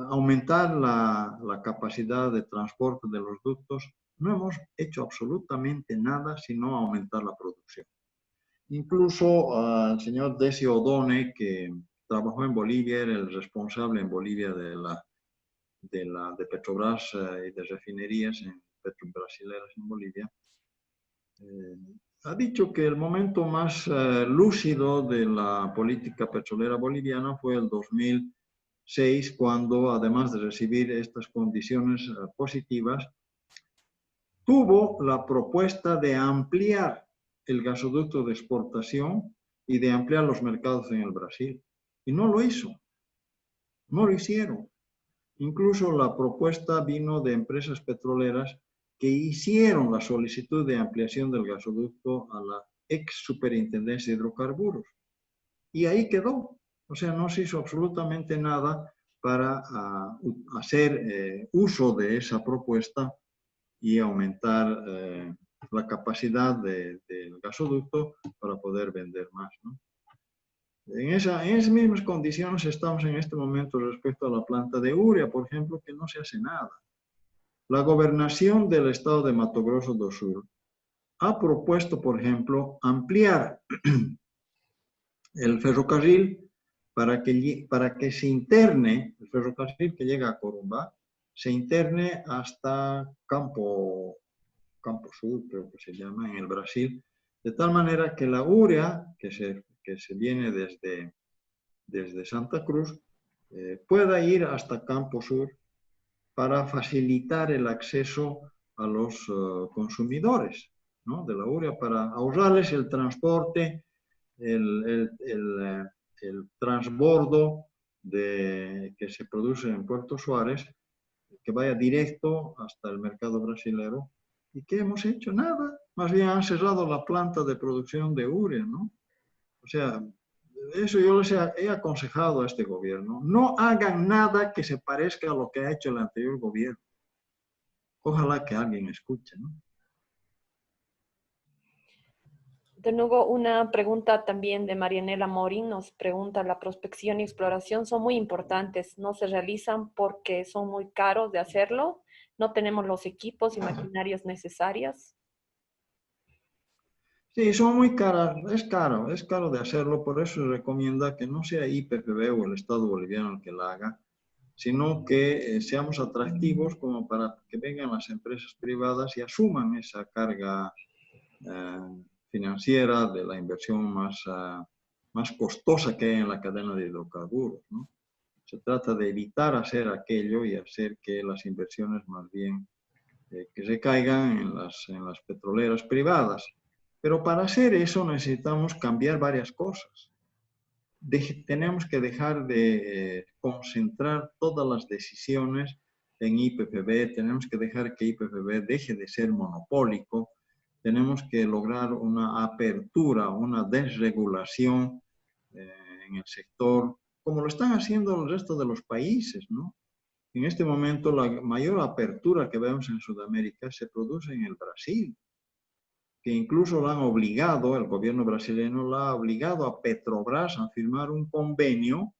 aumentar la capacidad de transporte de los ductos, no hemos hecho absolutamente nada sino aumentar la producción. Incluso al señor Decio Odone, que trabajó en Bolivia, era el responsable en Bolivia de Petrobras y de refinerías brasileras en Bolivia, ha dicho que el momento más lúcido de la política petrolera boliviana fue el 2006, cuando además de recibir estas condiciones positivas, tuvo la propuesta de ampliar el gasoducto de exportación y de ampliar los mercados en el Brasil. Y no lo hizo, no lo hicieron. Incluso la propuesta vino de empresas petroleras que hicieron la solicitud de ampliación del gasoducto a la ex Superintendencia de Hidrocarburos. Y ahí quedó. O sea, no se hizo absolutamente nada para hacer uso de esa propuesta y aumentar la capacidad del gasoducto para poder vender más, ¿no? En esas mismas condiciones estamos en este momento respecto a la planta de urea, por ejemplo, que no se hace nada. La gobernación del estado de Mato Grosso do Sul ha propuesto, por ejemplo, ampliar el ferrocarril para que se interne, el ferrocarril que llega a Corumbá, se interne hasta Campo Sur, creo que se llama, en el Brasil, de tal manera que la urea que se viene desde Santa Cruz pueda ir hasta Campo Sur para facilitar el acceso a los consumidores, ¿no?, de la urea, para ahorrarles el transporte, el transbordo que se produce en Puerto Suárez, que vaya directo hasta el mercado brasilero. ¿Y qué hemos hecho? Nada. Más bien han cerrado la planta de producción de urea, ¿no? O sea, eso yo les he aconsejado a este gobierno. No hagan nada que se parezca a lo que ha hecho el anterior gobierno. Ojalá que alguien escuche, ¿no? Don Hugo, una pregunta también de Marianela Morín nos pregunta: la prospección y exploración son muy importantes, no se realizan porque son muy caros de hacerlo, no tenemos los equipos y maquinarios necesarios. Sí, son muy caras, es caro de hacerlo, por eso se recomienda que no sea IPFB o el Estado boliviano el que la haga, sino que seamos atractivos como para que vengan las empresas privadas y asuman esa carga financiera de la inversión más costosa que hay en la cadena de hidrocarburos, ¿no? Se trata de evitar hacer aquello y hacer que las inversiones más bien que recaigan en las petroleras privadas. Pero para hacer eso necesitamos cambiar varias cosas. Tenemos que dejar de concentrar todas las decisiones en IPFB, tenemos que dejar que IPFB deje de ser monopólico, tenemos que lograr una apertura, una desregulación en el sector, como lo están haciendo el resto de los países, ¿no? En este momento la mayor apertura que vemos en Sudamérica se produce en el Brasil, que incluso lo han obligado, el gobierno brasileño lo ha obligado a Petrobras a firmar un convenio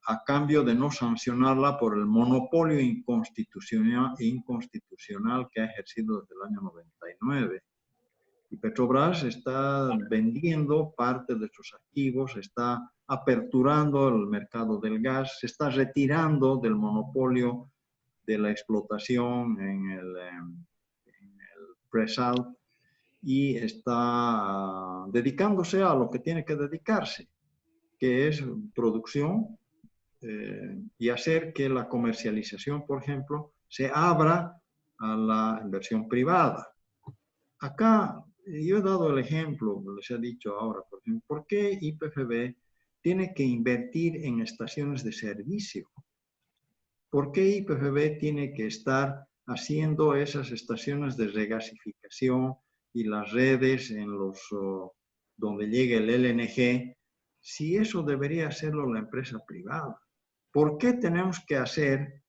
a cambio de no sancionarla por el monopolio inconstitucional que ha ejercido desde el año 99. Y Petrobras está vendiendo parte de sus activos, está aperturando el mercado del gas, se está retirando del monopolio de la explotación en el pre-salt y está dedicándose a lo que tiene que dedicarse, que es producción y hacer que la comercialización, por ejemplo, se abra a la inversión privada. Acá yo he dado el ejemplo, les he dicho ahora, por ejemplo, ¿por qué YPFB tiene que invertir en estaciones de servicio? ¿Por qué YPFB tiene que estar haciendo esas estaciones de regasificación y las redes en los donde llegue el LNG, si eso debería hacerlo la empresa privada? ¿Por qué tenemos que hacer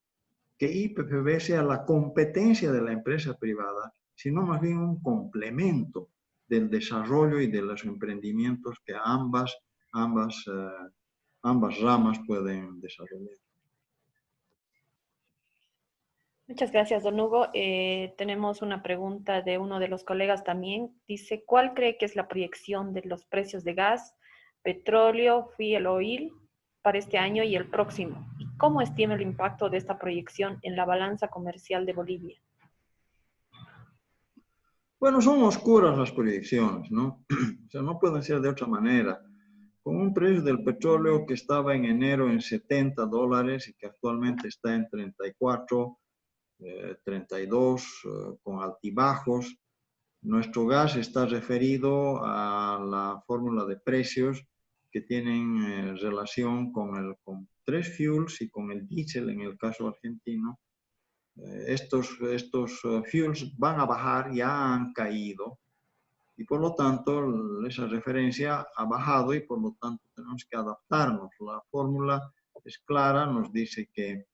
que YPFB sea la competencia de la empresa privada, sino más bien un complemento del desarrollo y de los emprendimientos que ambas ramas pueden desarrollar? Muchas gracias, don Hugo. Tenemos una pregunta de uno de los colegas también. Dice, ¿cuál cree que es la proyección de los precios de gas, petróleo, fuel oil para este año y el próximo? ¿Y cómo estima el impacto de esta proyección en la balanza comercial de Bolivia? Bueno, son oscuras las proyecciones, ¿no? O sea, no pueden ser de otra manera. Con un precio del petróleo que estaba en enero en $70 y que actualmente está en 34, 32, con altibajos. Nuestro gas está referido a la fórmula de precios que tienen relación con 3 fuels y con el diésel en el caso argentino. Estos fuels van a bajar, ya han caído, y por lo tanto esa referencia ha bajado y por lo tanto tenemos que adaptarnos. La fórmula es clara, nos dice que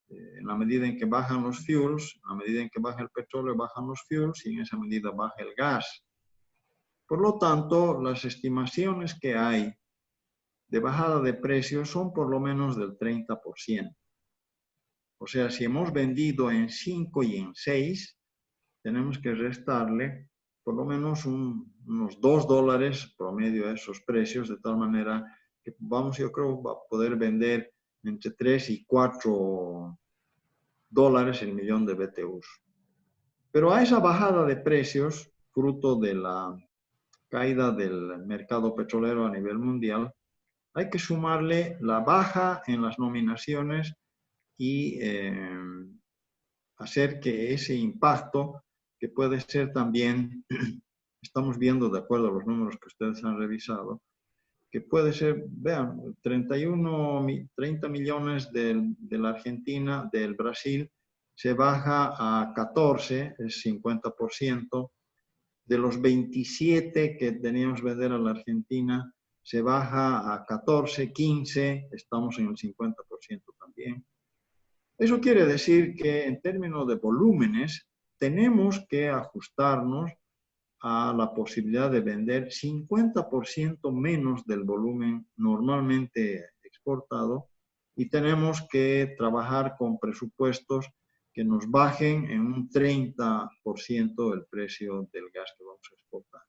en la medida en que bajan los fuels, a medida en que baja el petróleo, bajan los fuels y en esa medida baja el gas. Por lo tanto, las estimaciones que hay de bajada de precios son por lo menos del 30%. O sea, si hemos vendido en 5 y en 6, tenemos que restarle por lo menos unos $2 promedio a esos precios, de tal manera que vamos, yo creo, a poder vender entre 3 y 4 dólares el millón de BTUs. Pero a esa bajada de precios, fruto de la caída del mercado petrolero a nivel mundial, hay que sumarle la baja en las nominaciones y hacer que ese impacto, que puede ser también, estamos viendo de acuerdo a los números que ustedes han revisado, que puede ser, vean, 30 millones de la Argentina, del Brasil, se baja a 14, es 50%. De los 27 que teníamos que vender a la Argentina, se baja a 14, 15, estamos en el 50% también. Eso quiere decir que en términos de volúmenes, tenemos que ajustarnos a la posibilidad de vender 50% menos del volumen normalmente exportado y tenemos que trabajar con presupuestos que nos bajen en un 30% el precio del gas que vamos a exportar.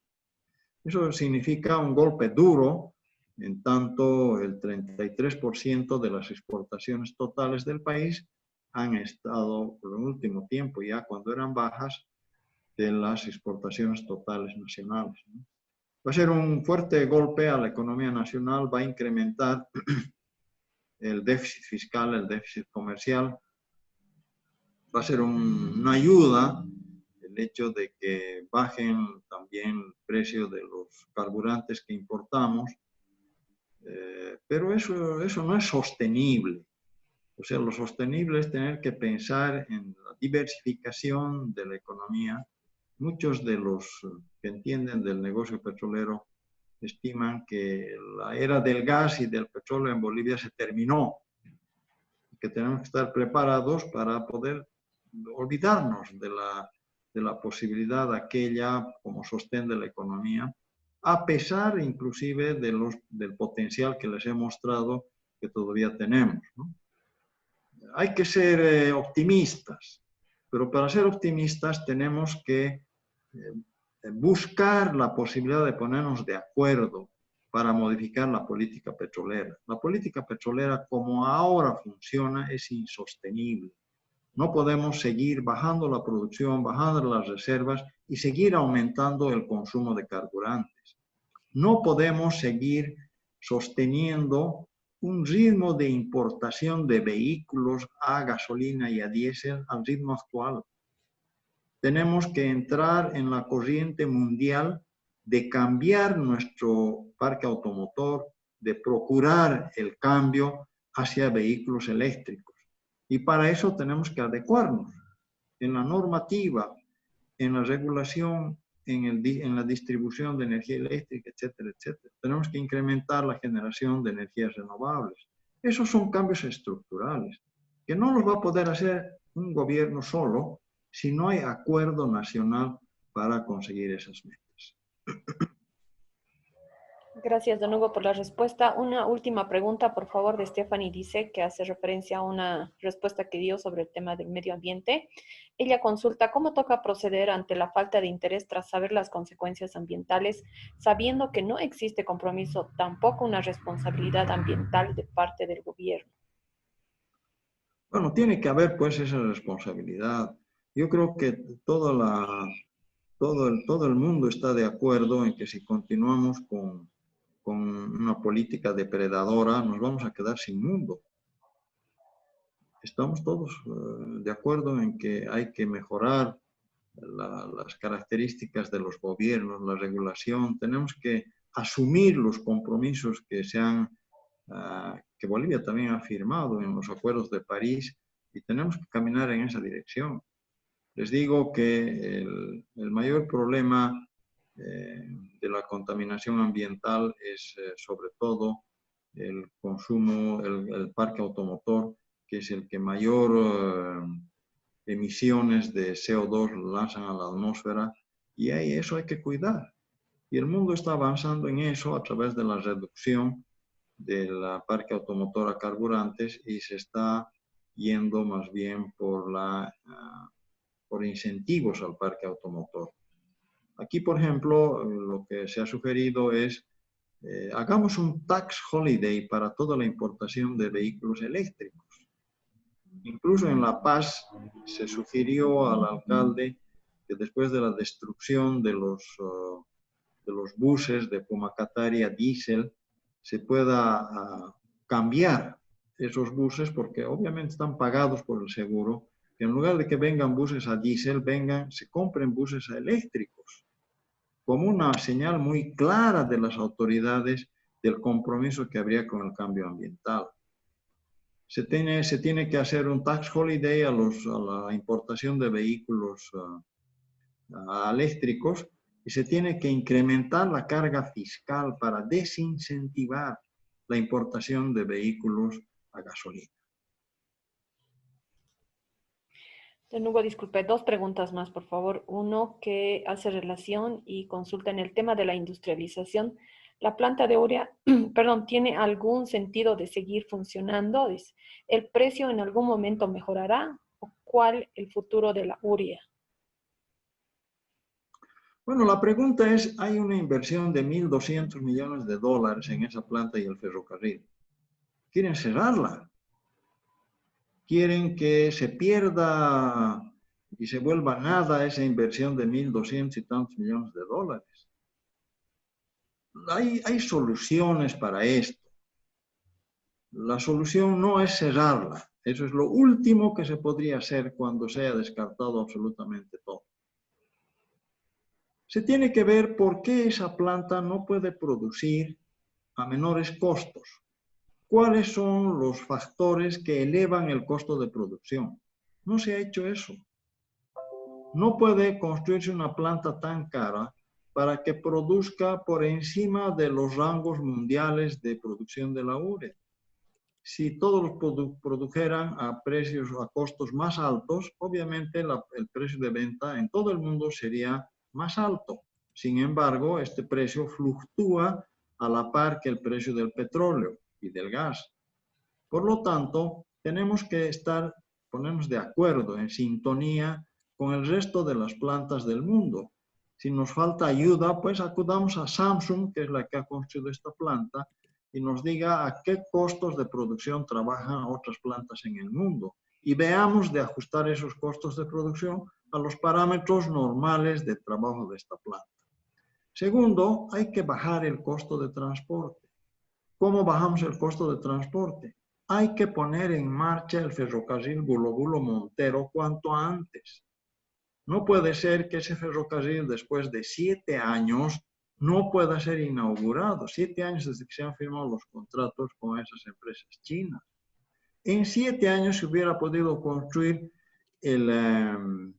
Eso significa un golpe duro, en tanto el 33% de las exportaciones totales del país han estado por el último tiempo, ya cuando eran bajas, de las exportaciones totales nacionales, ¿no? Va a ser un fuerte golpe a la economía nacional, va a incrementar el déficit fiscal, el déficit comercial, va a ser una ayuda el hecho de que bajen también el precio de los carburantes que importamos, pero eso no es sostenible. O sea, lo sostenible es tener que pensar en la diversificación de la economía. Muchos de los que entienden del negocio petrolero estiman que la era del gas y del petróleo en Bolivia se terminó, que tenemos que estar preparados para poder olvidarnos de la posibilidad aquella como sostén de la economía, a pesar inclusive del potencial que les he mostrado que todavía tenemos, ¿no? Hay que ser optimistas, pero para ser optimistas tenemos que buscar la posibilidad de ponernos de acuerdo para modificar la política petrolera. La política petrolera, como ahora funciona, es insostenible. No podemos seguir bajando la producción, bajando las reservas y seguir aumentando el consumo de carburantes. No podemos seguir sosteniendo un ritmo de importación de vehículos a gasolina y a diésel al ritmo actual. Tenemos que entrar en la corriente mundial de cambiar nuestro parque automotor, de procurar el cambio hacia vehículos eléctricos. Y para eso tenemos que adecuarnos en la normativa, en la regulación, en la distribución de energía eléctrica, etcétera, etcétera. Tenemos que incrementar la generación de energías renovables. Esos son cambios estructurales que no los va a poder hacer un gobierno solo si no hay acuerdo nacional para conseguir esas metas. Gracias, don Hugo, por la respuesta. Una última pregunta, por favor, de Stephanie. Dice que hace referencia a una respuesta que dio sobre el tema del medio ambiente. Ella consulta cómo toca proceder ante la falta de interés tras saber las consecuencias ambientales, sabiendo que no existe compromiso, tampoco una responsabilidad ambiental de parte del gobierno. Bueno, tiene que haber pues esa responsabilidad. Yo creo que todo el mundo está de acuerdo en que si continuamos con una política depredadora, nos vamos a quedar sin mundo. Estamos todos de acuerdo en que hay que mejorar las características de los gobiernos, la regulación. Tenemos que asumir los compromisos que Bolivia también ha firmado en los acuerdos de París y tenemos que caminar en esa dirección. Les digo que el mayor problema de la contaminación ambiental es sobre todo el consumo, el parque automotor, que es el que mayor emisiones de CO2 lanzan a la atmósfera, y eso hay que cuidar. Y el mundo está avanzando en eso a través de la reducción del parque automotor a carburantes y se está yendo más bien por incentivos al parque automotor. Aquí, por ejemplo, lo que se ha sugerido es hagamos un tax holiday para toda la importación de vehículos eléctricos. Incluso en La Paz se sugirió al alcalde que después de la destrucción de los buses de Pumacatari a diésel se pueda cambiar esos buses, porque obviamente están pagados por el seguro, que en lugar de que vengan buses a diésel, se compren buses eléctricos, como una señal muy clara de las autoridades del compromiso que habría con el cambio ambiental. Se tiene que hacer un tax holiday a la importación de vehículos eléctricos y se tiene que incrementar la carga fiscal para desincentivar la importación de vehículos a gasolina. Don Hugo, disculpe, dos preguntas más, por favor. Uno que hace relación y consulta en el tema de la industrialización. ¿La planta de urea, perdón, tiene algún sentido de seguir funcionando? ¿El precio en algún momento mejorará? ¿O cuál el futuro de la urea? Bueno, la pregunta es, hay una inversión de $1.200 millones en esa planta y el ferrocarril. ¿Quieren cerrarla? ¿Quieren que se pierda y se vuelva nada esa inversión de 1.200 y tantos millones de dólares? Hay soluciones para esto. La solución no es cerrarla. Eso es lo último que se podría hacer cuando se haya descartado absolutamente todo. Se tiene que ver por qué esa planta no puede producir a menores costos. ¿Cuáles son los factores que elevan el costo de producción? No se ha hecho eso. No puede construirse una planta tan cara para que produzca por encima de los rangos mundiales de producción de la urea. Si todos los produjeran a costos más altos, obviamente el precio de venta en todo el mundo sería más alto. Sin embargo, este precio fluctúa a la par que el precio del petróleo y del gas. Por lo tanto, tenemos que ponernos de acuerdo, en sintonía con el resto de las plantas del mundo. Si nos falta ayuda, pues acudamos a Samsung, que es la que ha construido esta planta, y nos diga a qué costos de producción trabajan otras plantas en el mundo. Y veamos de ajustar esos costos de producción a los parámetros normales de trabajo de esta planta. Segundo, hay que bajar el costo de transporte. ¿Cómo bajamos el costo de transporte? Hay que poner en marcha el ferrocarril Bulobulo-Montero cuanto antes. No puede ser que ese ferrocarril, después de 7 años, no pueda ser inaugurado. 7 años desde que se han firmado los contratos con esas empresas chinas. En 7 años se hubiera podido construir el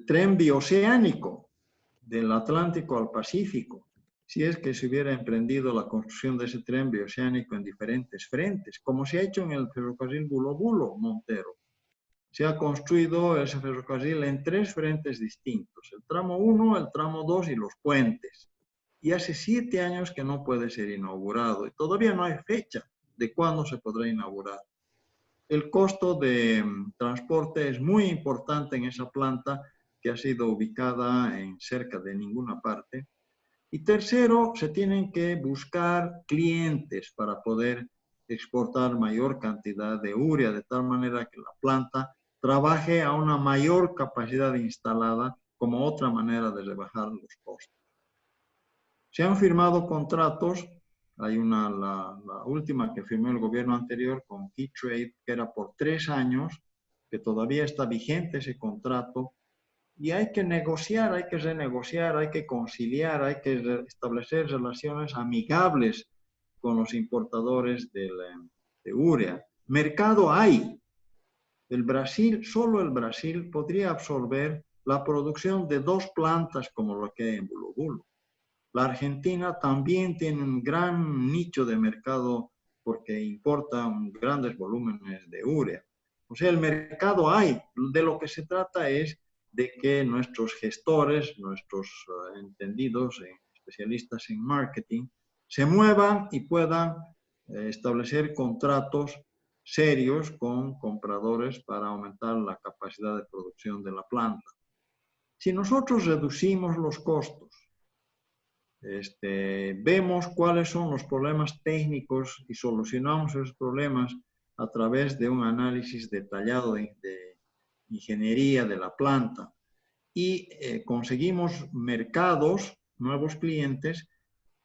tren bioceánico del Atlántico al Pacífico, si es que se hubiera emprendido la construcción de ese tren bioceánico en diferentes frentes, como se ha hecho en el ferrocarril Bulobulo-Montero. Se ha construido ese ferrocarril en 3 frentes distintos, el tramo 1, el tramo 2 y los puentes. Y hace 7 años que no puede ser inaugurado y todavía no hay fecha de cuándo se podrá inaugurar. El costo de transporte es muy importante en esa planta que ha sido ubicada en cerca de ninguna parte. Y tercero, se tienen que buscar clientes para poder exportar mayor cantidad de urea, de tal manera que la planta trabaje a una mayor capacidad instalada como otra manera de rebajar los costos. Se han firmado contratos, hay la última que firmó el gobierno anterior con Keytrade, que era por 3 años, que todavía está vigente ese contrato, y hay que negociar, hay que renegociar, hay que conciliar, hay que establecer relaciones amigables con los importadores de urea. Mercado hay. El Brasil, solo el Brasil, podría absorber la producción de 2 plantas como lo que hay en Bulobulo. La Argentina también tiene un gran nicho de mercado porque importa grandes volúmenes de urea. O sea, el mercado hay. De lo que se trata es de que nuestros gestores, nuestros entendidos, especialistas en marketing, se muevan y puedan establecer contratos serios con compradores para aumentar la capacidad de producción de la planta. Si nosotros reducimos los costos, vemos cuáles son los problemas técnicos y solucionamos esos problemas a través de un análisis detallado de ingeniería de la planta y conseguimos mercados, nuevos clientes,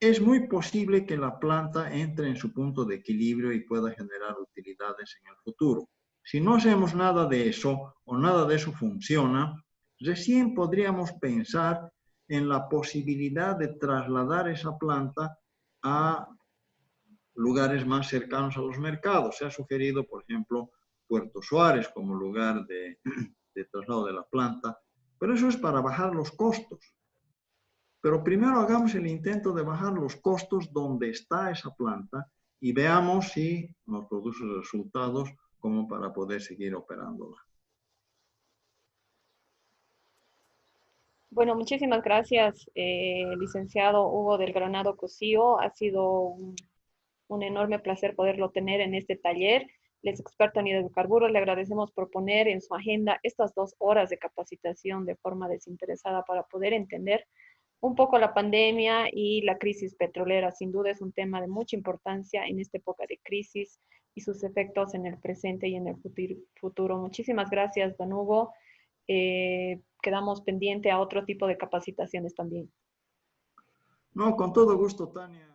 es muy posible que la planta entre en su punto de equilibrio y pueda generar utilidades en el futuro. Si no hacemos nada de eso o nada de eso funciona, recién podríamos pensar en la posibilidad de trasladar esa planta a lugares más cercanos a los mercados. Se ha sugerido, por ejemplo, Puerto Suárez como lugar de traslado de la planta, pero eso es para bajar los costos. Pero primero hagamos el intento de bajar los costos donde está esa planta y veamos si nos produce resultados como para poder seguir operándola. Bueno, muchísimas gracias, licenciado Hugo del Granado Cosío. Ha sido un enorme placer poderlo tener en este taller. Les experto en hidrocarburos, le agradecemos por poner en su agenda estas 2 horas de capacitación de forma desinteresada para poder entender un poco la pandemia y la crisis petrolera. Sin duda es un tema de mucha importancia en esta época de crisis y sus efectos en el presente y en el futuro. Muchísimas gracias, don Hugo. Quedamos pendiente a otro tipo de capacitaciones también. No, con todo gusto, Tania.